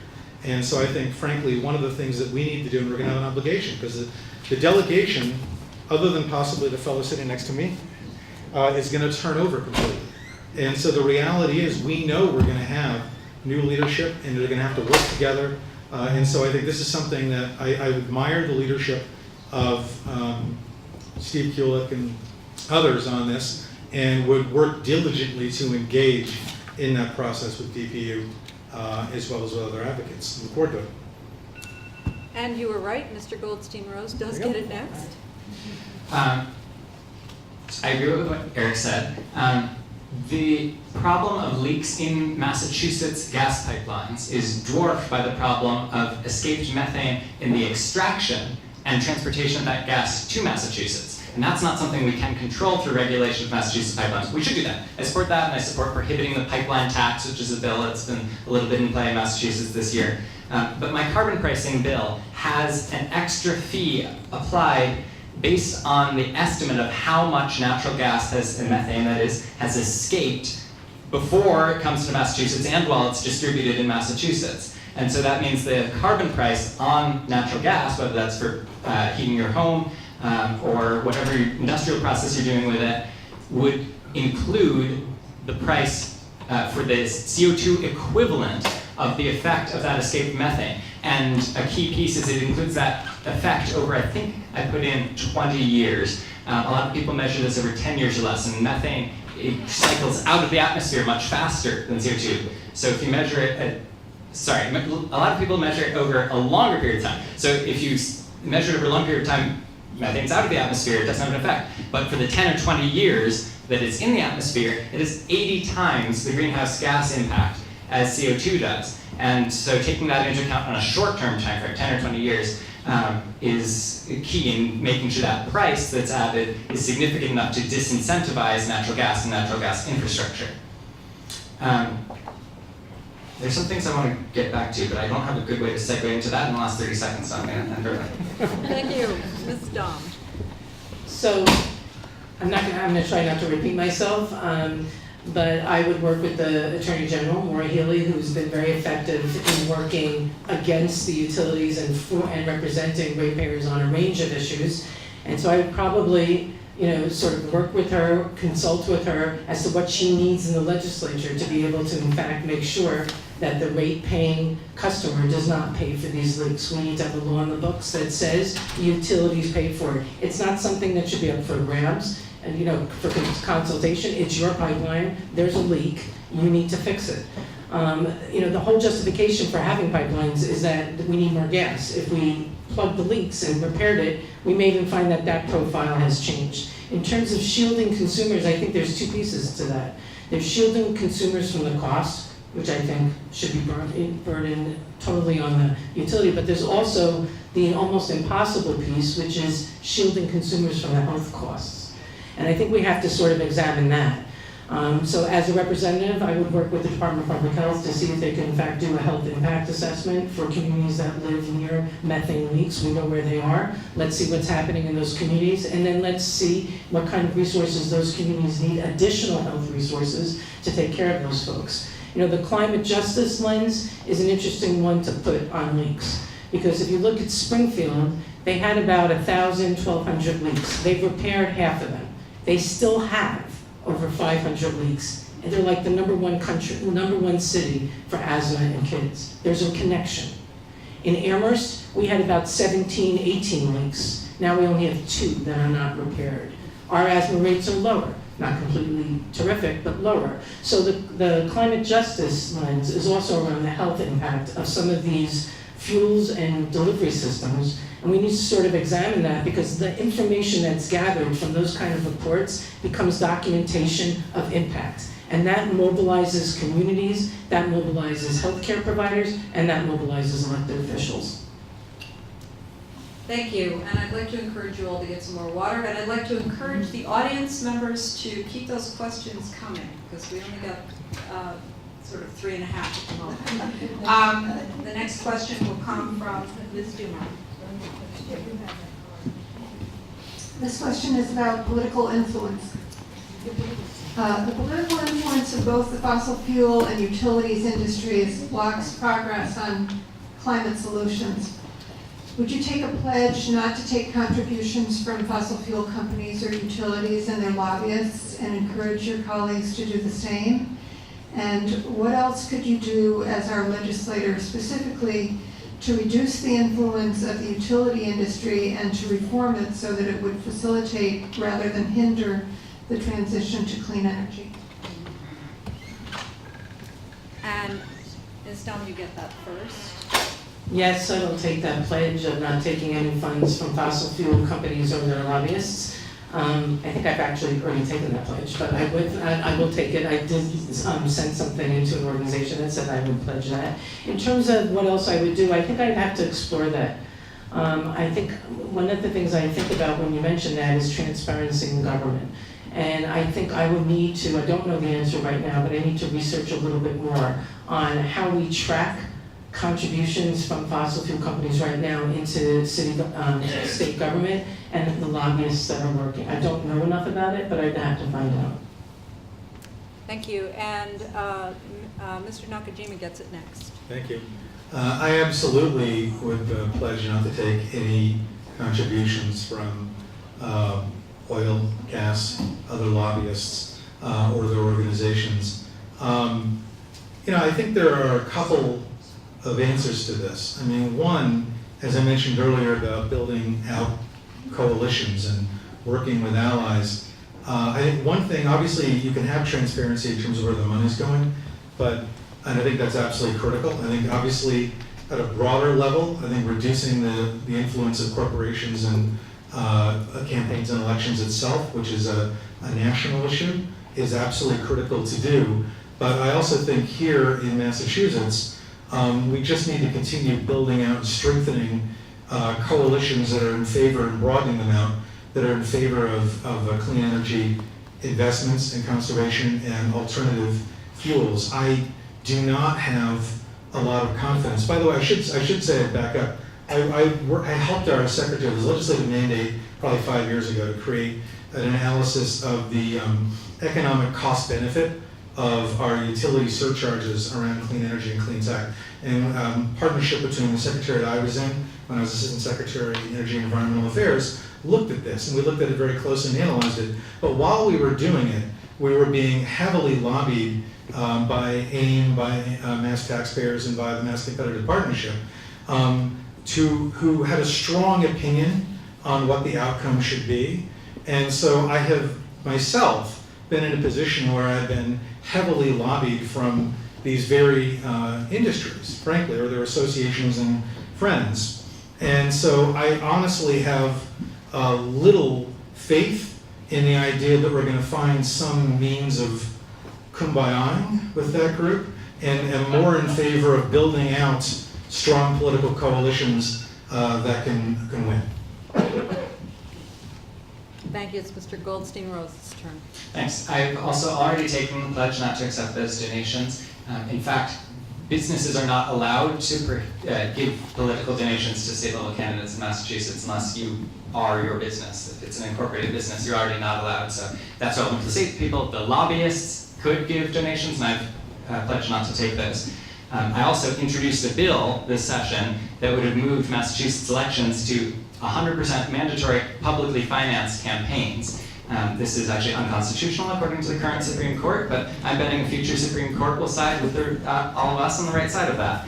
And so I think, frankly, one of the things that we need to do, and we're going to have an obligation, because the delegation, other than possibly the fellow sitting next to me, is going to turn over completely. And so the reality is we know we're going to have new leadership, and they're going to have to work together. And so I think this is something that I admire the leadership of Steve Kulik and others on this, and would work diligently to engage in that process with DPU, as well as with other advocates. Look forward to it.
And you were right, Mr. Goldstein-Rose does get it next.
I agree with what Eric said. The problem of leaks in Massachusetts gas pipelines is dwarfed by the problem of escaped methane in the extraction and transportation of that gas to Massachusetts. And that's not something we can control through regulation of Massachusetts pipelines. We should do that. I support that, and I support prohibiting the pipeline tax, which is a bill that's been a little bit in play in Massachusetts this year. But my carbon pricing bill has an extra fee applied based on the estimate of how much natural gas and methane, that is, has escaped before it comes to Massachusetts and while it's distributed in Massachusetts. And so that means the carbon price on natural gas, whether that's for heating your home or whatever industrial process you're doing with it, would include the price for the CO2 equivalent of the effect of that escaped methane. And a key piece is it includes that effect over, I think I put in 20 years. A lot of people measure this over 10 years or less, and methane, it cycles out of the atmosphere much faster than CO2. So if you measure it a lot of people measure it over a longer period of time. So if you measure it over a long period of time, methane's out of the atmosphere, it doesn't have an effect. But for the 10 or 20 years that it's in the atmosphere, it is 80 times the greenhouse gas impact as CO2 does. And so taking that into account on a short-term time frame, 10 or 20 years, is key in making sure that price that's added is significant enough to disincentivize natural gas and natural gas infrastructure. There's some things I want to get back to, but I don't have a good way to segue into that in the last 30 seconds, so I'm going to end early.
Thank you, Ms. Dom.
So I'm going to try not to repeat myself, but I would work with the Attorney General, Maura Healey, who's been very effective in working against the utilities and representing ratepayers on a range of issues. And so I would probably, sort of work with her, consult with her as to what she needs in the legislature to be able to, in fact, make sure that the rate-paying customer does not pay for these leaks. We need to have a law in the books that says utilities pay for it. It's not something that should be up for grabs. And for consultation, it's your pipeline, there's a leak, you need to fix it. The whole justification for having pipelines is that we need more gas. If we plugged the leaks and repaired it, we may even find that that profile has changed. In terms of shielding consumers, I think there's two pieces to that. There's shielding consumers from the cost, which I think should be burdened totally on the utility, but there's also the almost impossible piece, which is shielding consumers from the health costs. And I think we have to sort of examine that. So as a representative, I would work with the Department of Public Health to see if they can in fact do a health impact assessment for communities that live near methane leaks. We know where they are. Let's see what's happening in those communities, and then let's see what kind of resources those communities need, additional health resources to take care of those folks. The climate justice lens is an interesting one to put on leaks. Because if you look at Springfield, they had about 1,000, 1,200 leaks. They've repaired half of them. They still have over 500 leaks. And they're like the number one city for asthma in kids. There's a connection. In Amherst, we had about 17, 18 leaks. Now we only have 2 that are not repaired. Our asthma rates are lower. Not completely terrific, but lower. So the climate justice lens is also around the health impact of some of these fuels and delivery systems, and we need to sort of examine that because the information that's gathered from those kind of reports becomes documentation of impact. And that mobilizes communities, that mobilizes healthcare providers, and that mobilizes elected officials.
Thank you, and I'd like to encourage you all to get some more water, and I'd like to encourage the audience members to keep those questions coming, because we only got sort of 3.5 at the moment. The next question will come from Ms. Dumont.
This question is about political influence. The political influence of both the fossil fuel and utilities industries blocks progress on climate solutions. Would you take a pledge not to take contributions from fossil fuel companies or utilities and their lobbyists and encourage your colleagues to do the same? And what else could you do as our legislator specifically to reduce the influence of the utility industry and to reform it so that it would facilitate rather than hinder the transition to clean energy?
And Ms. Dom, you get that first.
Yes, I will take that pledge of not taking any funds from fossil fuel companies or their lobbyists. I think I've actually already taken that pledge, but I will take it. I did send something into an organization that said I would pledge that. In terms of what else I would do, I think I'd have to explore that. I think one of the things I think about when you mention that is transparency in government. And I think I would need to, I don't know the answer right now, but I need to research a little bit more on how we track contributions from fossil fuel companies right now into state government and the lobbyists that are working. I don't know enough about it, but I'd have to find out.
Thank you. And Mr. Nakajima gets it next.
Thank you. I absolutely would pledge not to take any contributions from oil, gas, other lobbyists, or their organizations. I think there are a couple of answers to this. I mean, one, as I mentioned earlier about building out coalitions and working with allies, I think one thing, obviously you can have transparency in terms of where the money's going, and I think that's absolutely critical. I think obviously at a broader level, I think reducing the influence of corporations in campaigns and elections itself, which is a national issue, is absolutely critical to do. But I also think here in Massachusetts, we just need to continue building out and strengthening coalitions that are in favor and broadening them out, that are in favor of clean energy investments and conservation and alternative fuels. I do not have a lot of confidence. By the way, I should say, back up, I helped our secretary of the legislative mandate probably 5 years ago to create an analysis of the economic cost benefit of our utility surcharges around clean energy and clean tech. And partnership between the secretariat I was in when I was Assistant Secretary of Energy and Environmental Affairs looked at this, and we looked at it very closely and analyzed it. But while we were doing it, we were being heavily lobbied by AIM, by Mass Taxpayers, and by the Mass Competitive Partnership, who had a strong opinion on what the outcome should be. And so I have myself been in a position where I've been heavily lobbied from these very industries, frankly, or their associations and friends. And so I honestly have little faith in the idea that we're going to find some means of kumbayaing with that group, and am more in favor of building out strong political coalitions that can win.
Thank you. It's Mr. Goldstein-Rose's turn.
Thanks. I've also already taken the pledge not to accept those donations. In fact, businesses are not allowed to give political donations to state level candidates in Massachusetts unless you are your business. If it's an incorporated business, you're already not allowed. So that's open to the state people. The lobbyists could give donations, and I've pledged not to take those. I also introduced a bill this session that would have moved Massachusetts elections to 100% mandatory publicly financed campaigns. This is actually unconstitutional according to the current Supreme Court, but I'm betting a future Supreme Court will side with all of us on the right side of that.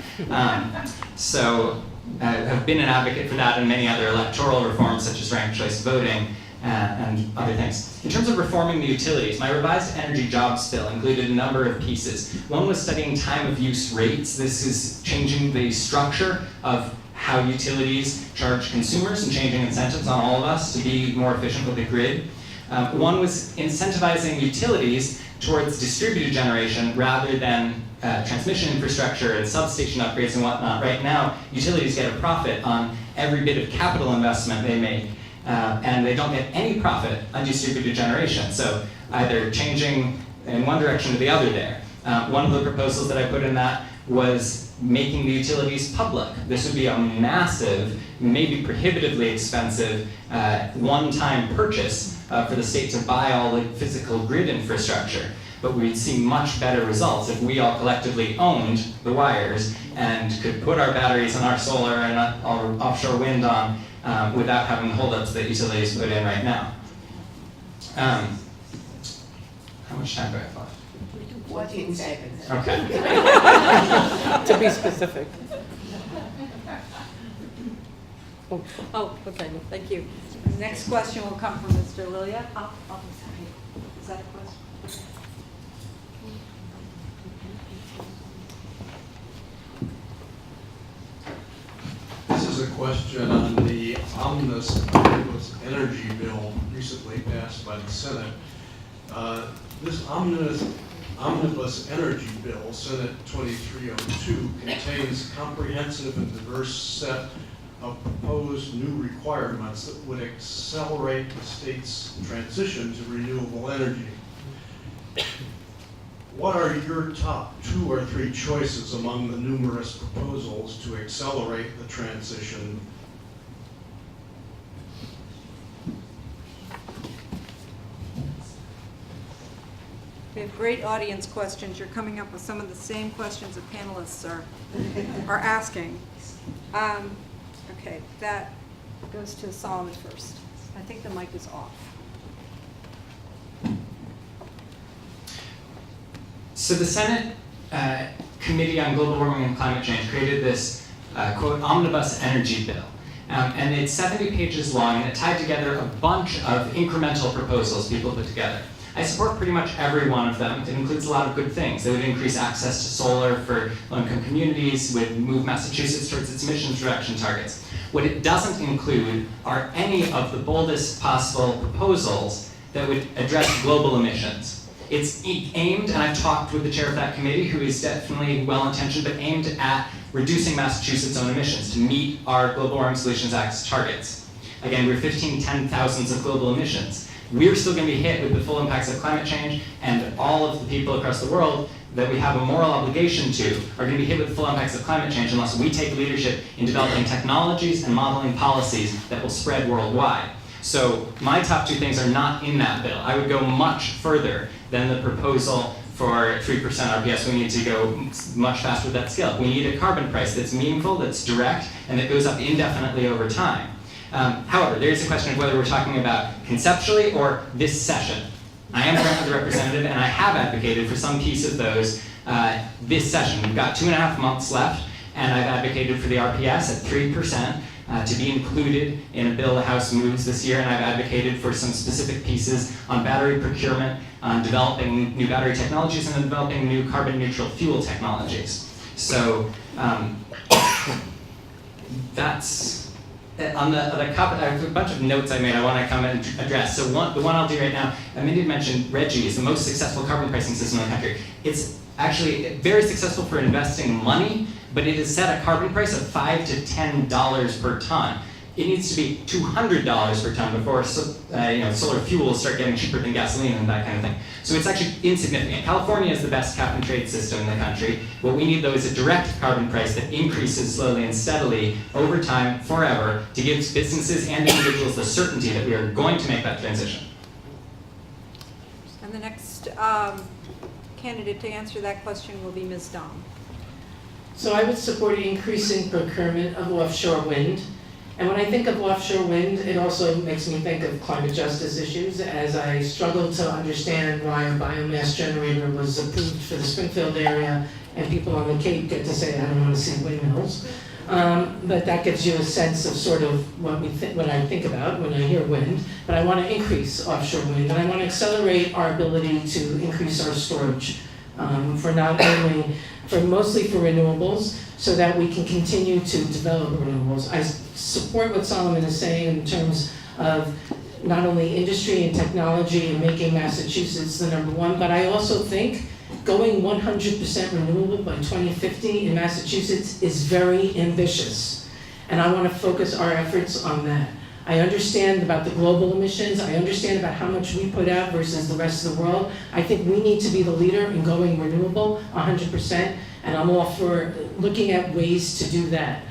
So I have been an advocate for that and many other electoral reforms such as ranked choice voting and other things. In terms of reforming the utilities, my revised energy jobs bill included a number of pieces. One was studying time of use rates. This is changing the structure of how utilities charge consumers and changing incentives on all of us to be more efficient with the grid. One was incentivizing utilities towards distributed generation rather than transmission infrastructure and substation upgrades and whatnot. Right now, utilities get a profit on every bit of capital investment they make, and they don't get any profit on distributed generation. So either changing in one direction or the other there. One of the proposals that I put in that was making the utilities public. This would be a massive, maybe prohibitively expensive, one-time purchase for the state to buy all the physical grid infrastructure. But we'd see much better results if we all collectively owned the wires and could put our batteries and our solar and our offshore wind on without having the holdups that utilities put in right now. How much time do I have left?
14 seconds.
Okay.
To be specific.
Oh, okay, thank you. Next question will come from Mr. Lilia. Oh, sorry. Is that a question?
This is a question on the omnibus energy bill recently passed by the Senate. This omnibus energy bill, Senate 2302, contains comprehensive and diverse set of proposed new requirements that would accelerate the state's transition to renewable energy. What are your top 2 or 3 choices among the numerous proposals to accelerate the transition?
We have great audience questions. You're coming up with some of the same questions that panelists are asking. Okay, that goes to Solomon first. I think the mic is off.
So the Senate Committee on Global Warming and Climate Change created this, quote, omnibus energy bill. And it's 70 pages long, and it tied together a bunch of incremental proposals people put together. I support pretty much every one of them. It includes a lot of good things. It would increase access to solar for low-income communities, would move Massachusetts towards its emissions reduction targets. What it doesn't include are any of the boldest possible proposals that would address global emissions. It's aimed, and I've talked with the chair of that committee, who is definitely well-intentioned, but aimed at reducing Massachusetts' own emissions to meet our Global Warming Solutions Act targets. Again, we're 15 10,000ths of global emissions. We're still going to be hit with the full impacts of climate change, and all of the people across the world that we have a moral obligation to are going to be hit with the full impacts of climate change unless we take leadership in developing technologies and modeling policies that will spread worldwide. So my top two things are not in that bill. I would go much further than the proposal for 3% RPS. We need to go much faster with that scale. We need a carbon price that's meaningful, that's direct, and that goes up indefinitely over time. However, there is a question of whether we're talking about conceptually or this session. I am currently the representative, and I have advocated for some piece of those this session. We've got 2.5 months left, and I've advocated for the RPS at 3% to be included in a bill the House moves this year, and I've advocated for some specific pieces on battery procurement, on developing new battery technologies, and on developing new carbon-neutral fuel technologies. So that's on the copy. I have a bunch of notes I made I want to come and address. So the one I'll do right now, Mindy mentioned RGGI is the most successful carbon pricing system in the country. It's actually very successful for investing money, but it has set a carbon price of $5 to $10 per ton. It needs to be $200 per ton before solar fuels start getting cheaper than gasoline and that kind of thing. So it's actually insignificant. California is the best cap and trade system in the country. What we need, though, is a direct carbon price that increases slowly and steadily over time, forever, to give businesses and individuals the certainty that we are going to make that transition.
And the next candidate to answer that question will be Ms. Dom.
So I would support increasing procurement of offshore wind. And when I think of offshore wind, it also makes me think of climate justice issues, as I struggle to understand why a biomass generator was approved for the Springfield area and people on the Cape get to say, I don't want to see windmills. But that gives you a sense of sort of what I think about when I hear wind. But I want to increase offshore wind, and I want to accelerate our ability to increase our storage mostly for renewables, so that we can continue to develop renewables. I support what Solomon is saying in terms of not only industry and technology and making Massachusetts the #1, but I also think going 100% renewable by 2050 in Massachusetts is very ambitious. And I want to focus our efforts on that. I understand about the global emissions. I understand about how much we put out versus the rest of the world. I think we need to be the leader in going renewable 100%, and I'm all for looking at ways to do that.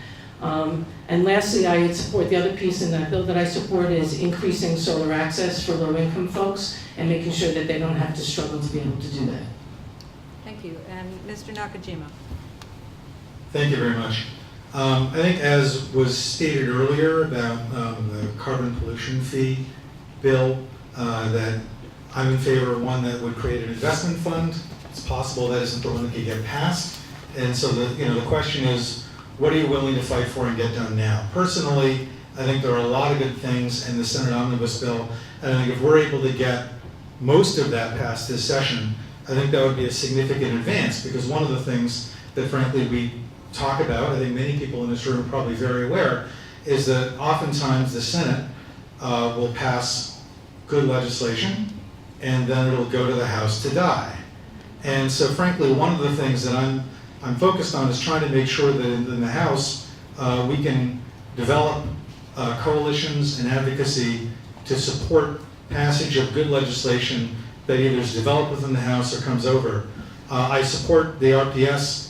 And lastly, I would support the other piece in that bill that I support is increasing solar access for low-income folks and making sure that they don't have to struggle to be able to do that.
Thank you. And Mr. Nakajima.
Thank you very much. I think, as was stated earlier about the carbon pollution fee bill, that I'm in favor of one that would create an investment fund. It's possible that isn't the one that could get passed. And so the question is, what are you willing to fight for and get done now? Personally, I think there are a lot of good things in the Senate Omnibus bill, and I think if we're able to get most of that passed this session, I think that would be a significant advance, because one of the things that frankly we talk about, I think many people in this room are probably very aware, is that oftentimes the Senate will pass good legislation and then it'll go to the House to die. And so frankly, one of the things that I'm focused on is trying to make sure that in the House we can develop coalitions and advocacy to support passage of good legislation that either is developed within the House or comes over. I support the RPS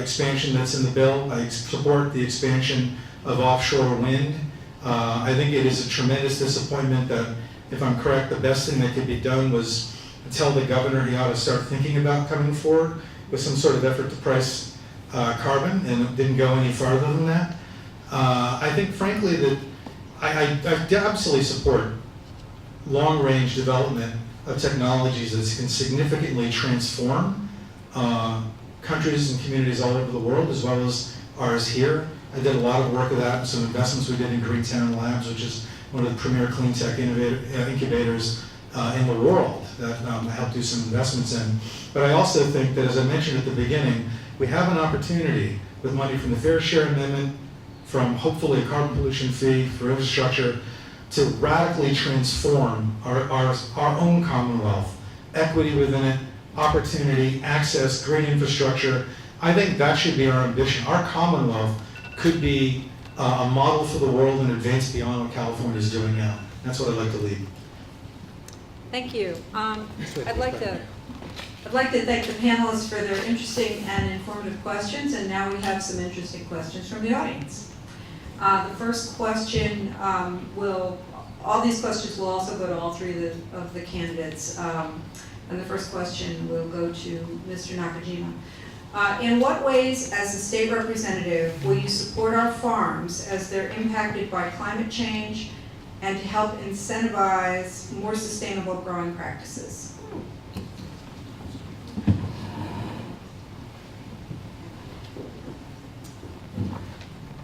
expansion that's in the bill. I support the expansion of offshore wind. I think it is a tremendous disappointment that, if I'm correct, the best thing that could be done was tell the governor he ought to start thinking about coming forward with some sort of effort to price carbon, and it didn't go any farther than that. I think, frankly, that I absolutely support long-range development of technologies that can significantly transform countries and communities all over the world, as well as ours here. I did a lot of work of that and some investments we did in Greentown Labs, which is one of the premier clean tech incubators in the world that I helped do some investments in. But I also think that, as I mentioned at the beginning, we have an opportunity with money from the Fair Share Amendment, from hopefully a carbon pollution fee for infrastructure, to radically transform our own Commonwealth, equity within it, opportunity, access, great infrastructure. I think that should be our ambition. Our Commonwealth could be a model for the world and advance beyond what California is doing now. That's what I'd like to lead.
Thank you. I'd like to thank the panelists for their interesting and informative questions, and now we have some interesting questions from the audience. The first question all these questions will also go to all three of the candidates. And the first question will go to Mr. Nakajima. In what ways, as a state representative, will you support our farms as they're impacted by climate change and to help incentivize more sustainable growing practices?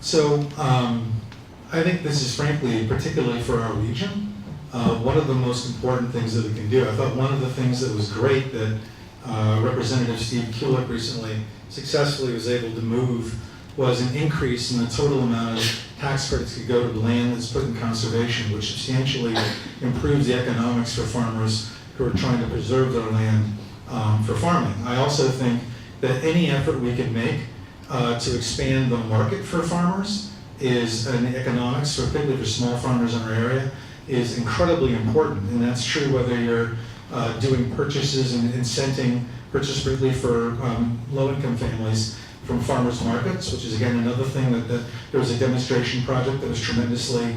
So I think this is, frankly, particularly for our region, one of the most important things that we can do. I thought one of the things that was great that Representative Steve Kulik recently successfully was able to move was an increase in the total amount of tax credits that go to land that's put in conservation, which substantially improves the economics for farmers who are trying to preserve their land for farming. I also think that any effort we can make to expand the market for farmers and the economics, particularly for small farmers in our area, is incredibly important. And that's true whether you're doing purchases and incenting purchase relief for low-income families from farmers markets, which is again another thing that there was a demonstration project that was tremendously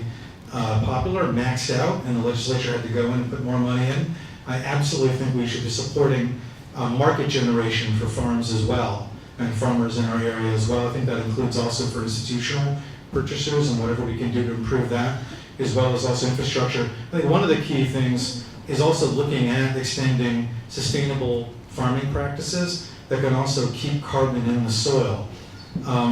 popular, maxed out, and the legislature had to go in and put more money in. I absolutely think we should be supporting market generation for farms as well, and farmers in our area as well. I think that includes also for institutional purchasers and whatever we can do to improve that, as well as also infrastructure. I think one of the key things is also looking at extending sustainable farming practices that can also keep carbon in the soil.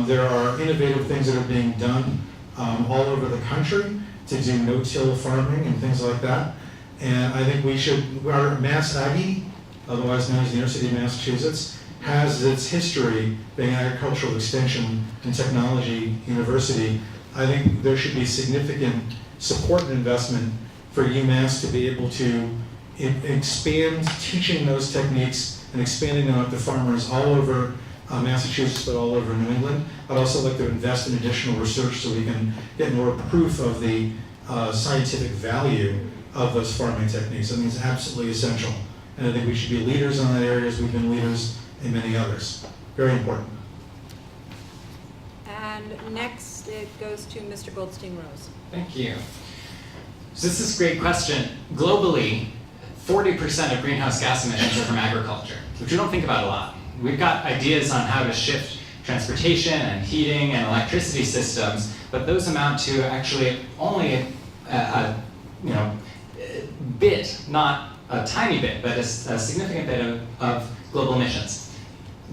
There are innovative things that are being done all over the country to do no-till farming and things like that. And I think we should, our Mass Aggie, otherwise known as the University of Massachusetts, has its history being an agricultural extension and technology university. I think there should be significant support and investment for UMass to be able to expand teaching those techniques and expanding them out to farmers all over Massachusetts, but all over New England. I'd also like to invest in additional research so we can get more proof of the scientific value of those farming techniques. I think it's absolutely essential. And I think we should be leaders in that area as we've been leaders in many others. Very important.
And next it goes to Mr. Goldstein-Rose.
Thank you. So this is a great question. Globally, 40% of greenhouse gas emissions are from agriculture, which we don't think about a lot. We've got ideas on how to shift transportation and heating and electricity systems, but those amount to actually only a bit, not a tiny bit, but a significant bit of global emissions.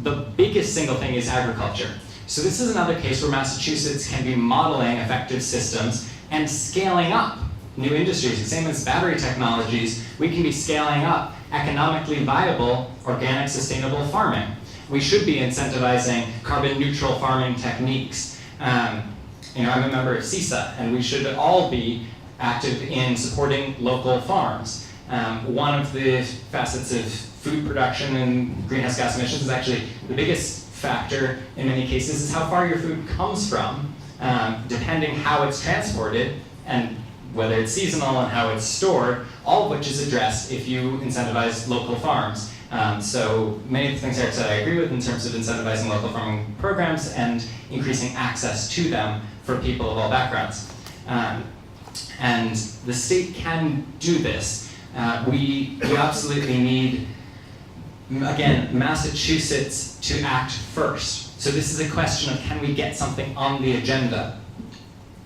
The biggest single thing is agriculture. So this is another case where Massachusetts can be modeling effective systems and scaling up new industries. The same as battery technologies, we can be scaling up economically viable, organic, sustainable farming. We should be incentivizing carbon neutral farming techniques. I'm a member of CISA, and we should all be active in supporting local farms. One of the facets of food production and greenhouse gas emissions is actually the biggest factor in many cases is how far your food comes from, depending how it's transported and whether it's seasonal and how it's stored, all of which is addressed if you incentivize local farms. So many of the things Eric said I agree with in terms of incentivizing local farming programs and increasing access to them for people of all backgrounds. And the state can do this. We absolutely need, again, Massachusetts to act first. So this is a question of, can we get something on the agenda?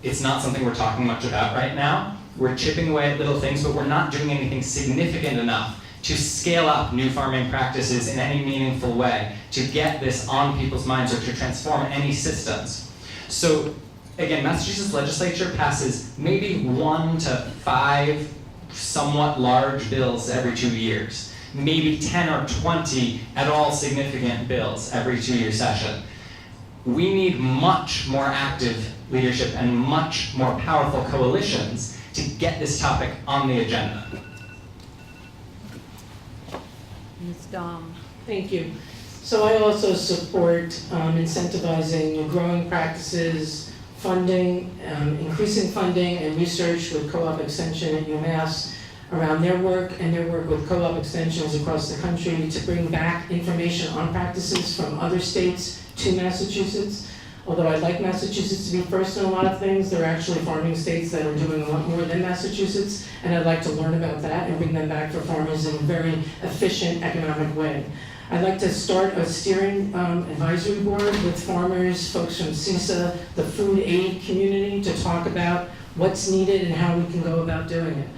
It's not something we're talking much about right now. We're chipping away at little things, but we're not doing anything significant enough to scale up new farming practices in any meaningful way, to get this on people's minds or to transform any systems. So again, Massachusetts legislature passes maybe 1 to 5 somewhat large bills every 2 years, maybe 10 or 20 at all significant bills every 2-year session. We need much more active leadership and much more powerful coalitions to get this topic on the agenda.
Ms. Dom.
Thank you. So I also support incentivizing growing practices, funding, increasing funding and research with co-op extension at UMass around their work and their work with co-op extensions across the country to bring back information on practices from other states to Massachusetts. Although I'd like Massachusetts to be first in a lot of things, there are actually farming states that are doing a lot more than Massachusetts, and I'd like to learn about that and bring them back for farmers in a very efficient, economic way. I'd like to start a steering advisory board with farmers, folks from CISA, the food aid community, to talk about what's needed and how we can go about doing it.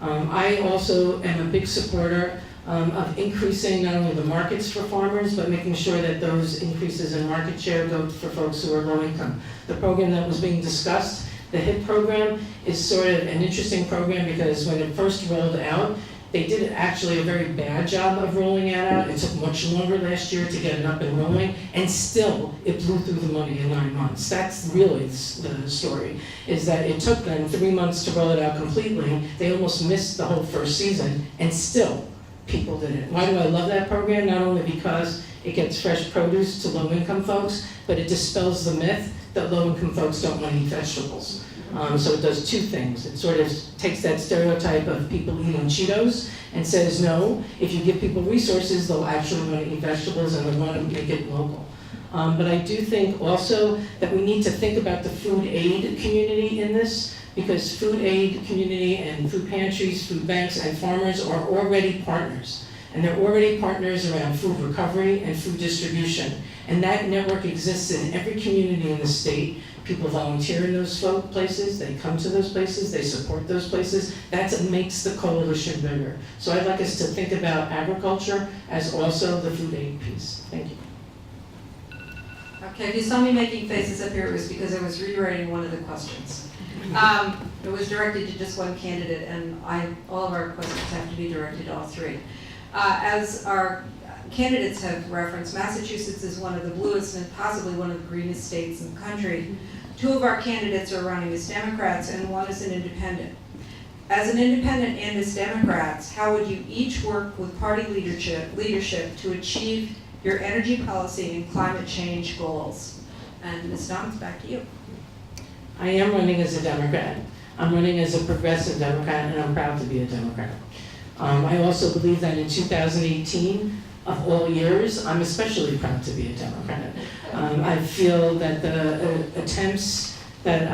I also am a big supporter of increasing not only the markets for farmers, but making sure that those increases in market share go for folks who are low income. The program that was being discussed, the HIP program, is sort of an interesting program because when it first rolled out, they did actually a very bad job of rolling it out. It took much longer last year to get it up and rolling, and still it blew through the money in 9 months. That's really the story, is that it took them 3 months to roll it out completely. They almost missed the whole first season, and still people did it. Why do I love that program? Not only because it gets fresh produce to low-income folks, but it dispels the myth that low-income folks don't want to eat vegetables. So it does 2 things. It sort of takes that stereotype of people eating Cheetos and says, no, if you give people resources, they'll actually want to eat vegetables and they'll want to make it local. But I do think also that we need to think about the food aid community in this, because food aid community and food pantries, food banks, and farmers are already partners. And they're already partners around food recovery and food distribution. And that network exists in every community in the state. People volunteer in those places, they come to those places, they support those places. That's what makes the coalition bigger. So I'd like us to think about agriculture as also the food aid piece. Thank you.
Okay, if you saw me making faces up here, it was because I was rewriting one of the questions. It was directed to just one candidate, and all of our questions have to be directed to all 3. As our candidates have referenced, Massachusetts is one of the bluest and possibly one of the greenest states in the country. 2 of our candidates are running as Democrats, and 1 is an independent. As an independent and as Democrats, how would you each work with party leadership to achieve your energy policy and climate change goals? And Ms. Dom, it's back to you.
I am running as a Democrat. I'm running as a progressive Democrat, and I'm proud to be a Democrat. I also believe that in 2018, of all years, I'm especially proud to be a Democrat. I feel that the attempts that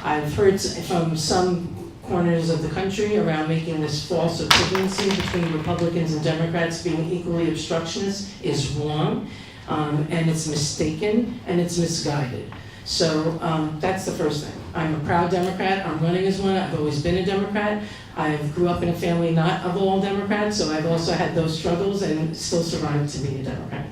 I've heard from some corners of the country around making this false equivalency between Republicans and Democrats being equally obstructionist is wrong, and it's mistaken, and it's misguided. So that's the first thing. I'm a proud Democrat. I'm running as one. I've always been a Democrat. I grew up in a family not of all Democrats, so I've also had those struggles and still survived to be a Democrat.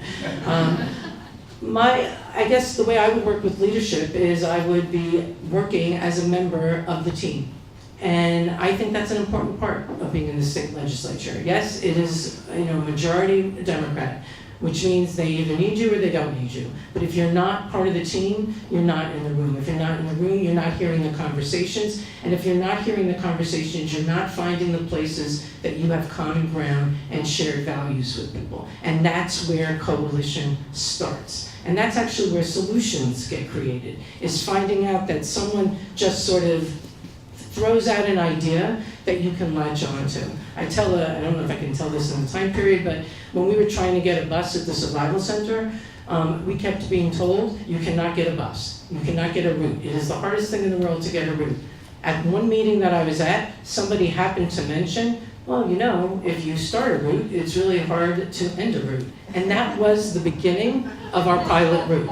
I guess the way I would work with leadership is I would be working as a member of the team. And I think that's an important part of being in the state legislature. Yes, it is majority Democrat, which means they either need you or they don't need you. But if you're not part of the team, you're not in the room. If you're not in the room, you're not hearing the conversations. And if you're not hearing the conversations, you're not finding the places that you have common ground and shared values with people. And that's where coalition starts. And that's actually where solutions get created, is finding out that someone just sort of throws out an idea that you can latch onto. I don't know if I can tell this in the time period, but when we were trying to get a bus at the Survival Center, we kept being told, you cannot get a bus. You cannot get a route. It is the hardest thing in the world to get a route. At one meeting that I was at, somebody happened to mention, well, you know, if you start a route, it's really hard to end a route. And that was the beginning of our pilot route.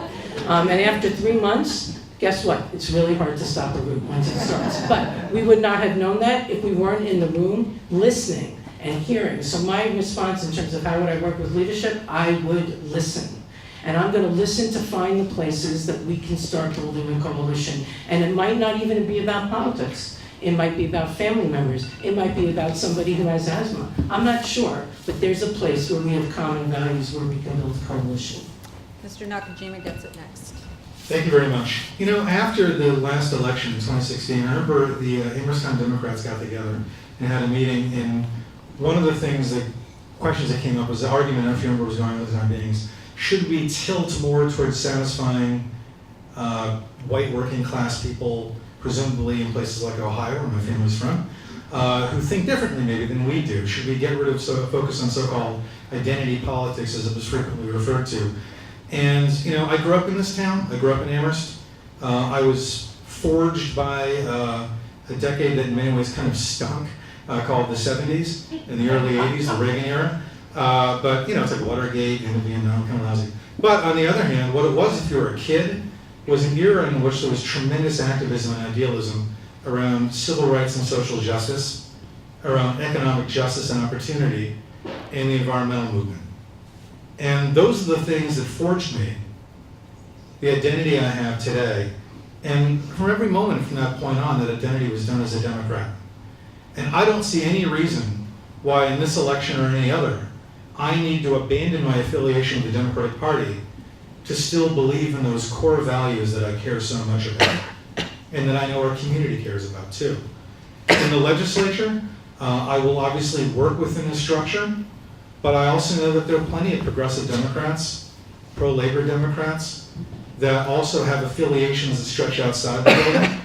And after 3 months, guess what? It's really hard to stop a route once it starts. But we would not have known that if we weren't in the room listening and hearing. So my response in terms of how would I work with leadership, I would listen. And I'm going to listen to find the places that we can start building a coalition. And it might not even be about politics. It might be about family members. It might be about somebody who has asthma. I'm not sure, but there's a place where we have common values where we can build a coalition.
Mr. Nakajima gets it next.
Thank you very much. You know, after the last election in 2016, I remember the Amerstown Democrats got together and had a meeting, and one of the questions that came up was the argument, I don't know if you remember what was going on with the time beings, should we tilt more towards satisfying white working class people, presumably in places like Ohio, where my family's from, who think differently maybe than we do? Should we get rid of focus on so-called identity politics, as it was frequently referred to? And you know, I grew up in this town. I grew up in Amherst. I was forged by a decade that in many ways kind of stunk, called the 70s and the early 80s, the Reagan era. But you know, it's like Watergate and Vietnam, kind of lousy. But on the other hand, what it was, if you were a kid, was an era in which there was tremendous activism and idealism around civil rights and social justice, around economic justice and opportunity, and the environmental movement. And those are the things that forged me, the identity I have today. And from every moment from that point on, that identity was done as a Democrat. And I don't see any reason why in this election or any other, I need to abandon my affiliation with the Democratic Party to still believe in those core values that I care so much about, and that I know our community cares about too. In the legislature, I will obviously work within the structure, but I also know that there are plenty of progressive Democrats, pro-labor Democrats, that also have affiliations that stretch outside the building,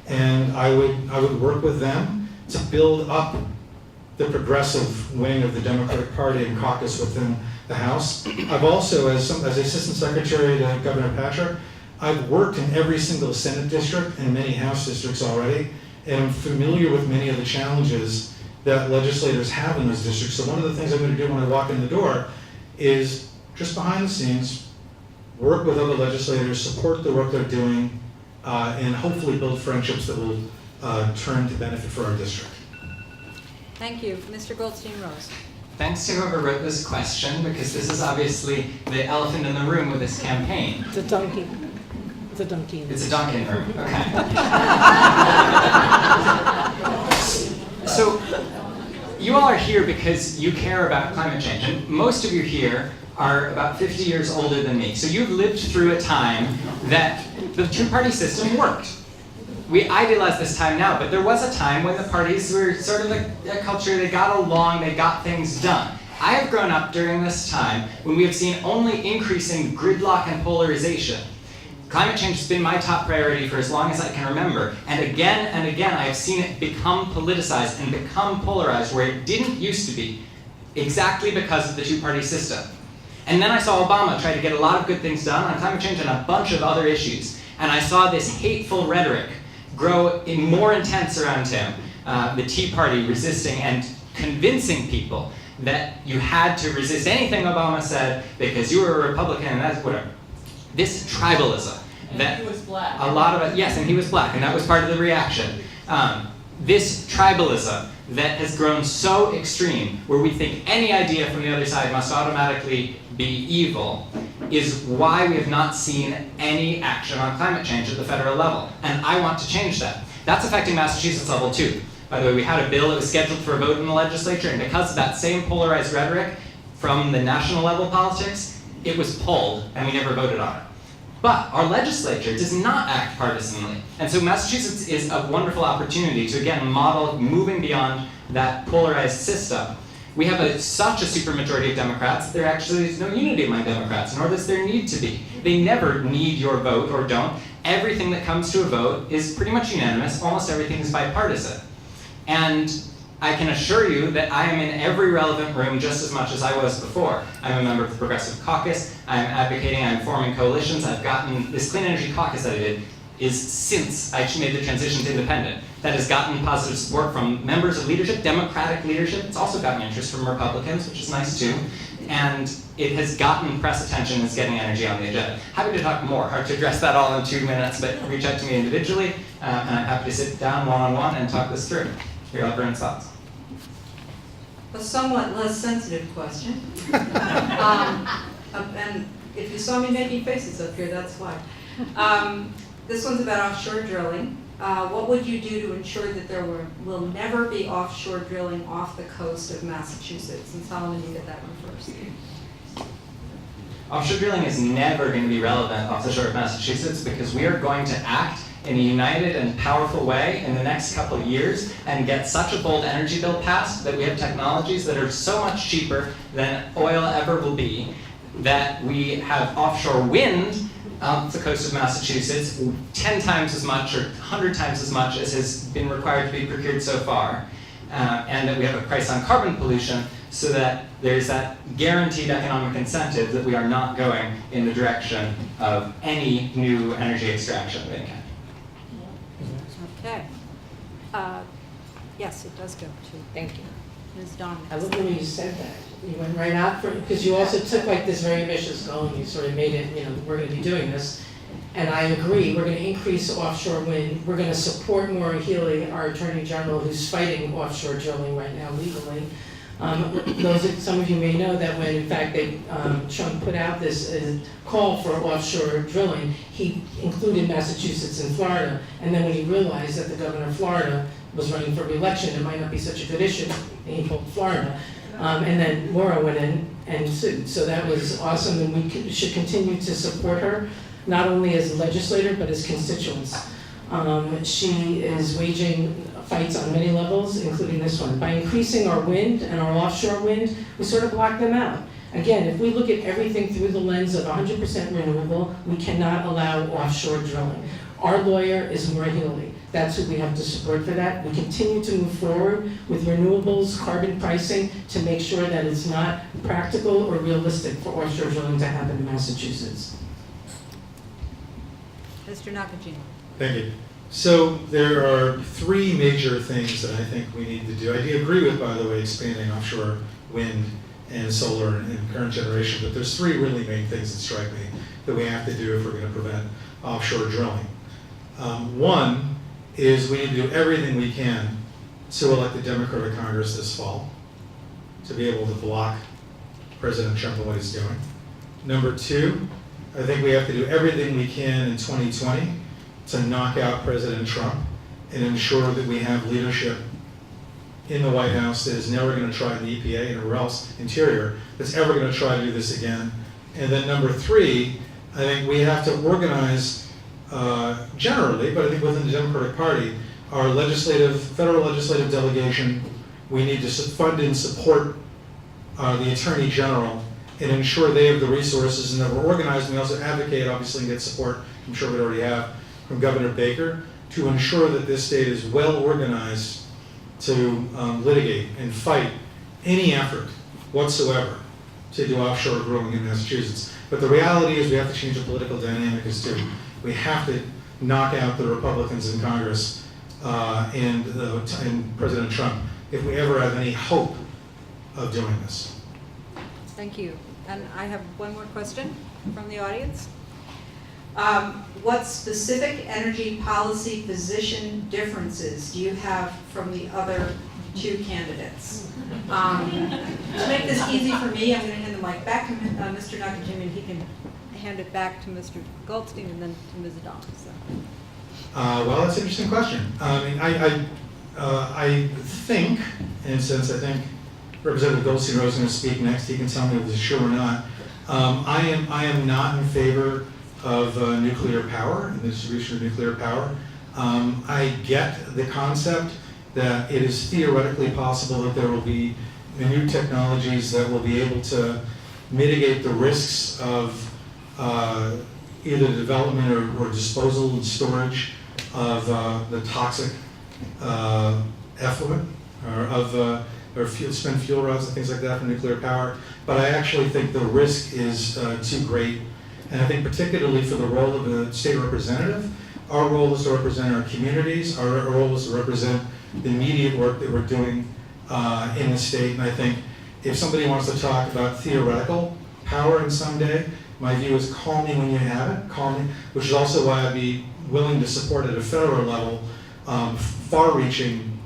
and I would work with them to build up the progressive wing of the Democratic Party and caucus within the House. I've also, as Assistant Secretary to Governor Patrick, I've worked in every single Senate district and many House districts already, and I'm familiar with many of the challenges that legislators have in those districts. So one of the things I'm going to do when I walk in the door is, just behind the scenes, work with other legislators, support the work they're doing, and hopefully build friendships that will turn to benefit for our district.
Thank you. Mr. Goldstein-Rose.
Thanks to whoever wrote this question, because this is obviously the elephant in the room with this campaign.
It's a donkey. It's a donkey.
It's a Dunkin' room, okay. So, you all are here because you care about climate change, and most of you here are about 50 years older than me. So you've lived through a time that the two-party system worked. We idealize this time now, but there was a time when the parties were sort of a culture, they got along, they got things done. I have grown up during this time when we have seen only increasing gridlock and polarization. Climate change has been my top priority for as long as I can remember, and again I have seen it become politicized and become polarized where it didn't used to be, exactly because of the two-party system. And then I saw Obama try to get a lot of good things done on climate change and a bunch of other issues, and I saw this hateful rhetoric grow more intense around him, the Tea Party resisting and convincing people that you had to resist anything Obama said because you were a Republican and that's whatever. This tribalism.
And he was black.
A lot of it, yes, and he was black, and that was part of the reaction. This tribalism that has grown so extreme, where we think any idea from the other side must automatically be evil, is why we have not seen any action on climate change at the federal level. And I want to change that. That's affecting Massachusetts level too. By the way, we had a bill that was scheduled for a vote in the legislature, and because of that same polarized rhetoric from the national level politics, it was pulled, and we never voted on it. But our legislature does not act partisanly. And so Massachusetts is a wonderful opportunity to, again, model moving beyond that polarized system. We have such a supermajority of Democrats, there actually is no unity among Democrats, nor does there need to be. They never need your vote or don't. Everything that comes to a vote is pretty much unanimous. Almost everything is bipartisan. And I can assure you that I am in every relevant room just as much as I was before. I'm a member of the Progressive Caucus, I'm advocating, I'm forming coalitions, I've gotten, this Clean Energy Caucus that I did is since I made the transition to independent. that has gotten positive support from members of leadership, Democratic leadership. It's also gotten interest from Republicans, which is nice too. And it has gotten press attention as getting energy on the agenda. Happy to talk more, hard to address that all in 2 minutes, but reach out to me individually, and I'm happy to sit down one-on-one and talk this through. Hear everyone's thoughts.
A somewhat less sensitive question. And if you saw me making faces up here, that's why. This one's about offshore drilling. What would you do to ensure that there will never be offshore drilling off the coast of Massachusetts? And Solomon, you get that one first.
Offshore drilling is never going to be relevant off the shore of Massachusetts because we are going to act in a united and powerful way in the next couple of years and get such a bold energy bill passed that we have technologies that are so much cheaper than oil ever will be, that we have offshore wind off the coast of Massachusetts 10 times as much or 100 times as much as has been required to be procured so far, and that we have a price on carbon pollution so that there's that guaranteed economic incentive that we are not going in the direction of any new energy extraction of any kind.
Okay. Yes, it does go to.
Thank you.
Ms. Donovan.
I love the way you said that. You went right out for it, because you also took like this very ambitious goal and you sort of made it, we're going to be doing this. And I agree, we're going to increase offshore wind. We're going to support Maura Healey, our Attorney General, who's fighting offshore drilling right now legally. Some of you may know that when, in fact, Trump put out this call for offshore drilling, he included Massachusetts and Florida. And then when he realized that the governor of Florida was running for re-election, it might not be such a good issue, and he pulled Florida. And then Maura went in and sued. So that was awesome, and we should continue to support her, not only as a legislator, but as constituents. She is waging fights on many levels, including this one. By increasing our wind and our offshore wind, we sort of block them out. Again, if we look at everything through the lens of 100% renewable, we cannot allow offshore drilling. Our lawyer is Maura Healey. That's who we have to support for that. We continue to move forward with renewables, carbon pricing, to make sure that it's not practical or realistic for offshore drilling to happen in Massachusetts.
Mr. Nakajima.
Thank you. So there are three major things that I think we need to do. I do agree with, by the way, expanding offshore wind and solar and current generation, but there's three really main things that strike me that we have to do if we're going to prevent offshore drilling. One is we need to do everything we can to elect a Democratic Congress this fall to be able to block President Trump and what he's doing. Number two, I think we have to do everything we can in 2020 to knock out President Trump and ensure that we have leadership in the White House that is never going to try, in the EPA or else Interior, that's ever going to try to do this again. And then number three, I think we have to organize generally, but I think within the Democratic Party, our federal legislative delegation. We need to fund and support the Attorney General and ensure they have the resources and that we're organized. And we also advocate, obviously, and get support, I'm sure we already have, from Governor Baker, to ensure that this state is well organized to litigate and fight any effort whatsoever to do offshore drilling in Massachusetts. But the reality is we have to change the political dynamic as too. We have to knock out the Republicans in Congress and President Trump if we ever have any hope of doing this.
Thank you. And I have one more question from the audience.
What specific energy policy position differences do you have from the other two candidates? To make this easy for me, I'm going to hand the mic back to Mr. Nakajima, and he can
Hand it back to Mr. Goldstein and then to Ms. Adams.
Well, that's an interesting question. I think, and since I think Representative Goldstein Rose is going to speak next, he can tell me if this is true or not. I am not in favor of nuclear power and the distribution of nuclear power. I get the concept that it is theoretically possible that there will be new technologies that will be able to mitigate the risks of either development or disposal and storage of the toxic effluent or spent fuel rods and things like that from nuclear power. But I actually think the risk is too great. And I think particularly for the role of a state representative, Our role is to represent our communities. Our role is to represent the immediate work that we're doing in the state. And I think if somebody wants to talk about theoretical power in some day, my view is call me when you have it, call me, which is also why I'd be willing to support at a federal level far-reaching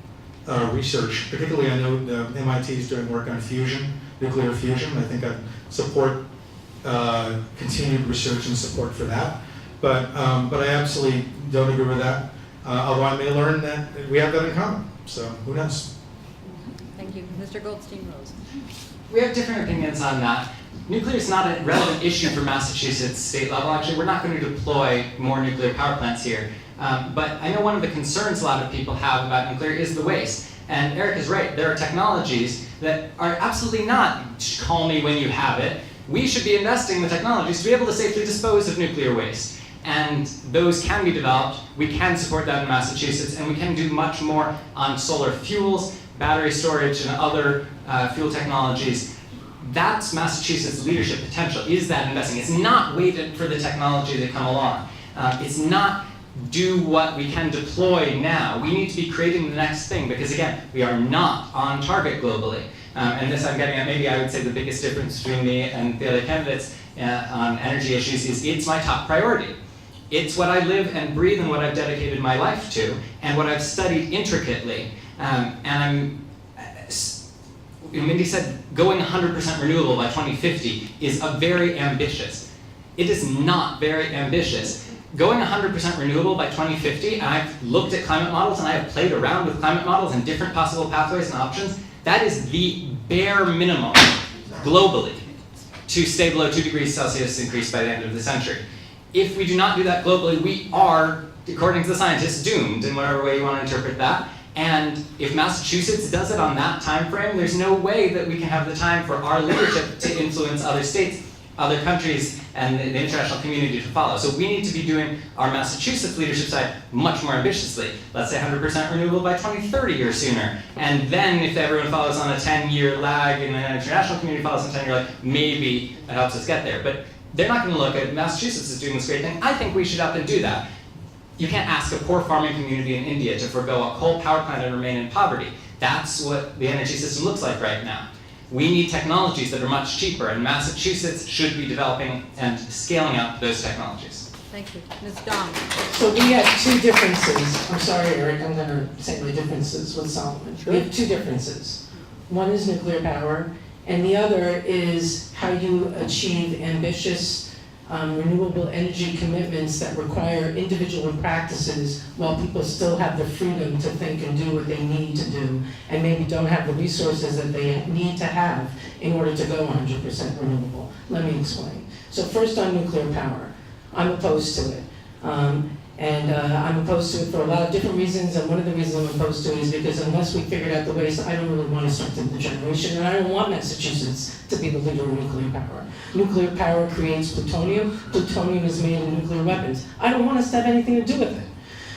research. Particularly, I know the MIT is doing work on fusion, nuclear fusion. I think I support continued research and support for that. But I absolutely don't agree with that. Although I may learn that we have that in common. So who knows?
Thank you. Mr. Goldstein-Rose.
We have different opinions on that. Nuclear is not a relevant issue for Massachusetts state level. Actually, we're not going to deploy more nuclear power plants here. But I know one of the concerns a lot of people have about nuclear is the waste. And Eric is right. There are technologies that are absolutely not call me when you have it. We should be investing in the technologies to be able to safely dispose of nuclear waste. And those can be developed. We can support that in Massachusetts, and we can do much more on solar fuels, battery storage, and other fuel technologies. That's Massachusetts' leadership potential, is that investing. It's not waiting for the technology to come along. It's not do what we can deploy now. We need to be creating the next thing, because again, we are not on target globally. And this I'm getting at, maybe I would say the biggest difference between me and the other candidates on energy issues is it's my top priority. It's what I live and breathe and what I've dedicated my life to, and what I've studied intricately. Mindy said going 100% renewable by 2050 is very ambitious. It is not very ambitious. Going 100% renewable by 2050, and I've looked at climate models and I have played around with climate models and different possible pathways and options, that is the bare minimum globally to stay below 2 degrees Celsius increase by the end of the century. If we do not do that globally, we are, according to the scientists, doomed in whatever way you want to interpret that. And if Massachusetts does it on that time frame, there's no way that we can have the time for our leadership to influence other states, other countries, and the international community to follow. So we need to be doing our Massachusetts leadership side much more ambitiously. Let's say 100% renewable by 2030 or sooner. And then if everyone follows on a 10-year lag and the international community follows on a 10-year lag, maybe that helps us get there. But they're not going to look at Massachusetts as doing this great thing. I think we should up and do that. You can't ask a poor farming community in India to forego a coal power plant and remain in poverty. That's what the energy system looks like right now. We need technologies that are much cheaper, and Massachusetts should be developing and scaling up those technologies.
Thank you. Ms. Dong.
So we have two differences. I'm sorry, Eric, I'm going to say my differences with Solomon.
Sure.
We have two differences. One is nuclear power, and the other is how you achieve ambitious renewable energy commitments that require individual practices while people still have the freedom to think and do what they need to do, and maybe don't have the resources that they need to have in order to go 100% renewable. Let me explain. So first on nuclear power. I'm opposed to it. I'm opposed to it for a lot of different reasons, and one of the reasons I'm opposed to it is because unless we figured out the waste, I don't really want to start the generation, and I don't want Massachusetts to be the leader of nuclear power. Nuclear power creates plutonium. Plutonium is made in nuclear weapons. I don't want us to have anything to do with it.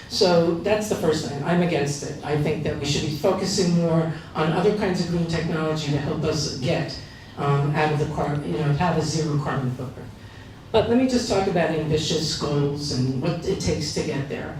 So that's the first thing. I'm against it. I think that we should be focusing more on other kinds of green technology to help us get out of the carbon, have a zero carbon footprint. But let me just talk about ambitious goals and what it takes to get there.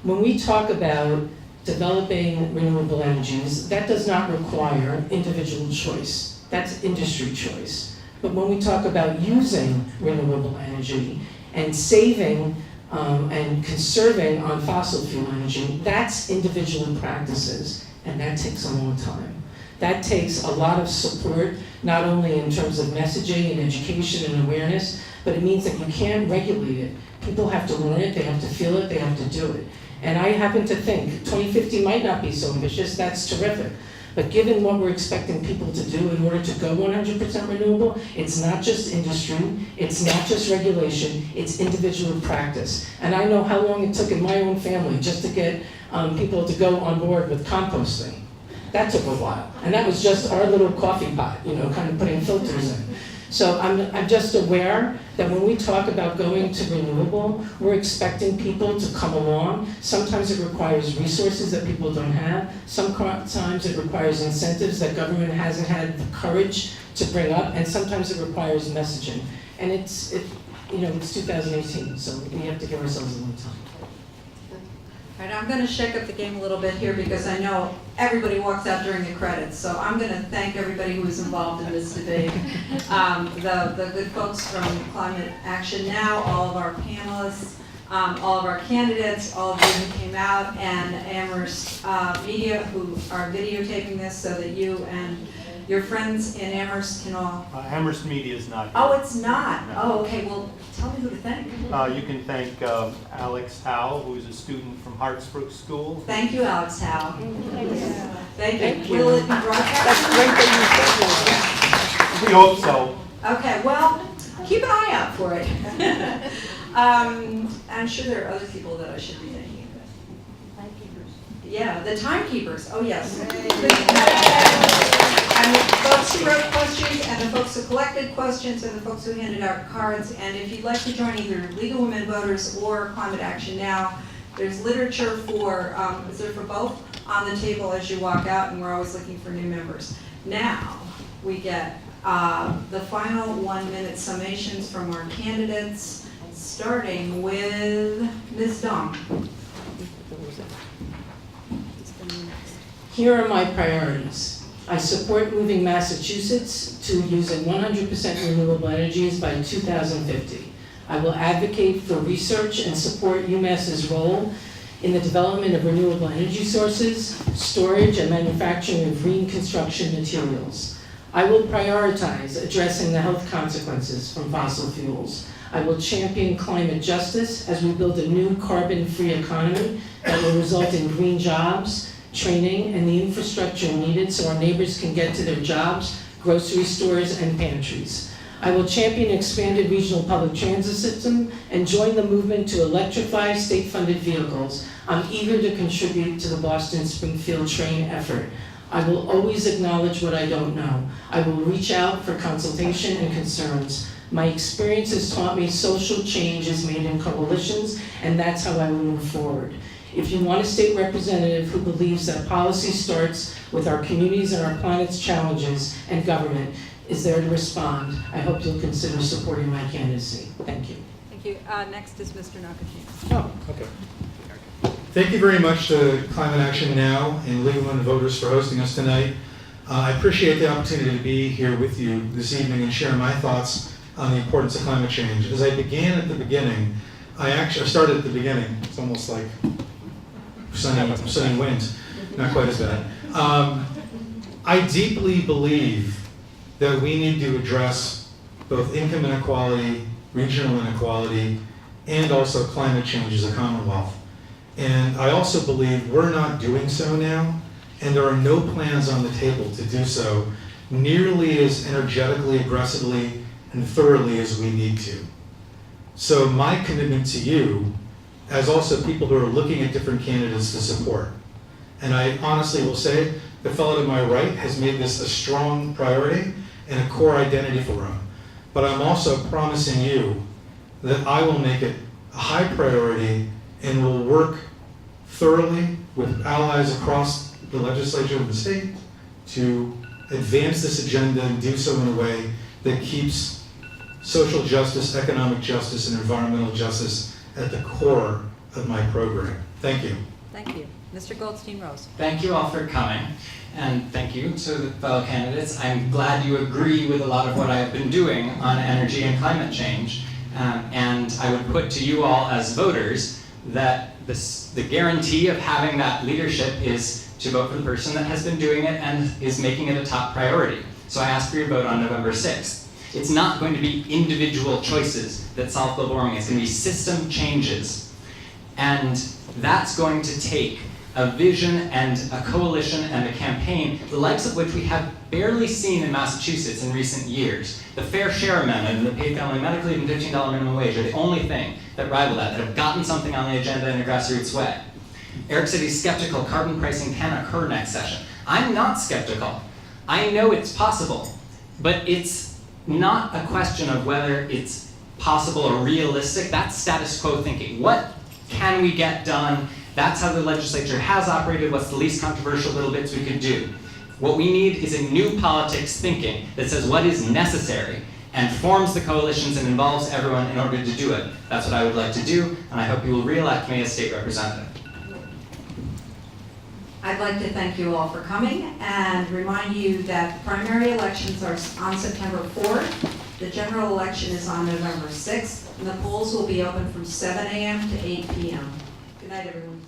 When we talk about developing renewable energies, that does not require individual choice. That's industry choice. But when we talk about using renewable energy and saving and conserving on fossil fuel energy, that's individual practices, and that takes a long time. That takes a lot of support, not only in terms of messaging and education and awareness, but it means that you can regulate it. People have to learn it, they have to feel it, they have to do it. And I happen to think 2050 might not be so ambitious, that's terrific. But given what we're expecting people to do in order to go 100% renewable, it's not just industry, it's not just regulation, it's individual practice. And I know how long it took in my own family just to get people to go on board with composting. That took a while. And that was just our little coffee pot, kind of putting filters in. So I'm just aware that when we talk about going to renewable, we're expecting people to come along. Sometimes it requires resources that people don't have. Sometimes it requires incentives that government hasn't had the courage to bring up, and sometimes it requires messaging. And it's 2018, so we have to give ourselves a little time.
All right, I'm going to shake up the game a little bit here because I know everybody walks out during the credits. So I'm going to thank everybody who was involved in this debate. The good folks from Climate Action Now, all of our panelists, all of our candidates, all of you who came out, and Amherst Media who are videotaping this so that you and your friends in Amherst can all...
Amherst Media is not here.
Oh, it's not?
No.
Oh, okay, well, tell me who to thank.
You can thank Alex Howe, who's a student from Hartsbrook School.
Thank you, Alex Howe. Thank
Thank
you.
you.
Will it be broadcast?
That's great that you said that.
We hope so.
Okay, well, keep an eye out for it. I'm sure there are other people that I should be thanking. Yeah, the timekeepers, oh yes. And the folks who wrote questions, and the folks who collected questions, and the folks who handed out cards. And if you'd like to join either League of Women Voters or Climate Action Now, there's literature for, is there for both? On the table as you walk out, and we're always looking for new members. Now, we get the final 1-minute summations from our candidates, starting with Ms. Dong.
Here are my priorities. I support moving Massachusetts to using 100% renewable energies by 2050. I will advocate for research and support UMass's role in the development of renewable energy sources, storage, and manufacturing of green construction materials. I will prioritize addressing the health consequences from fossil fuels. I will champion climate justice as we build a new carbon-free economy that will result in green jobs, training, and the infrastructure needed so our neighbors can get to their jobs, grocery stores, and pantries. I will champion expanded regional public transit system and join the movement to electrify state-funded vehicles. I'm eager to contribute to the Boston-Springfield train effort. I will always acknowledge what I don't know. I will reach out for consultation and concerns. My experience has taught me social change is made in coalitions, and that's how I will move forward. If you want a state representative who believes that policy starts with our communities and our planet's challenges, and government is there to respond, I hope you'll consider supporting my candidacy. Thank you.
Thank you. Next is Mr. Nakajima.
Oh, okay. Thank you very much to Climate Action Now and League of Women Voters for hosting us tonight. I appreciate the opportunity to be here with you this evening and share my thoughts on the importance of climate change. As I began at the beginning, I started at the beginning. It's almost like sunny winds, not quite as bad. I deeply believe that we need to address both income inequality, regional inequality, and also climate change as a Commonwealth. And I also believe we're not doing so now, and there are no plans on the table to do so nearly as energetically, aggressively, and thoroughly as we need to. So my commitment to you, as also people who are looking at different candidates to support, and I honestly will say, the fellow to my right has made this a strong priority and a core identity for him. But I'm also promising you that I will make it a high priority and will work thoroughly with allies across the legislature of the state to advance this agenda and do so in a way that keeps social justice, economic justice, and environmental justice at the core of my program. Thank you.
Thank you. Mr. Goldstein-Rose.
Thank you all for coming, and thank you to the fellow candidates. I'm glad you agree with a lot of what I have been doing on energy and climate change, and I would put to you all as voters that the guarantee of having that leadership is to vote for the person that has been doing it and is making it a top priority. So I ask for your vote on November 6th. It's not going to be individual choices that solve global warming. It's going to be system changes. And that's going to take a vision and a coalition and a campaign, the likes of which we have barely seen in Massachusetts in recent years. The Fair Share Amendment and the paid family medical leave and $15 minimum wage are the only thing that rival that have gotten something on the agenda in a grassroots way. Eric said he's skeptical carbon pricing can occur next session. I'm not skeptical. I know it's possible, but it's not a question of whether it's possible or realistic. That's status quo thinking. What can we get done? That's how the legislature has operated. What's the least controversial little bits we could do? What we need is a new politics thinking that says what is necessary and forms the coalitions and involves everyone in order to do it. That's what I would like to do, and I hope you will re-elect me as state representative.
I'd like to thank you all for coming and remind you that the primary elections are on September 4th. The general election is on November 6th, and the polls will be open from 7 a.m. to 8 p.m. Good night, everyone.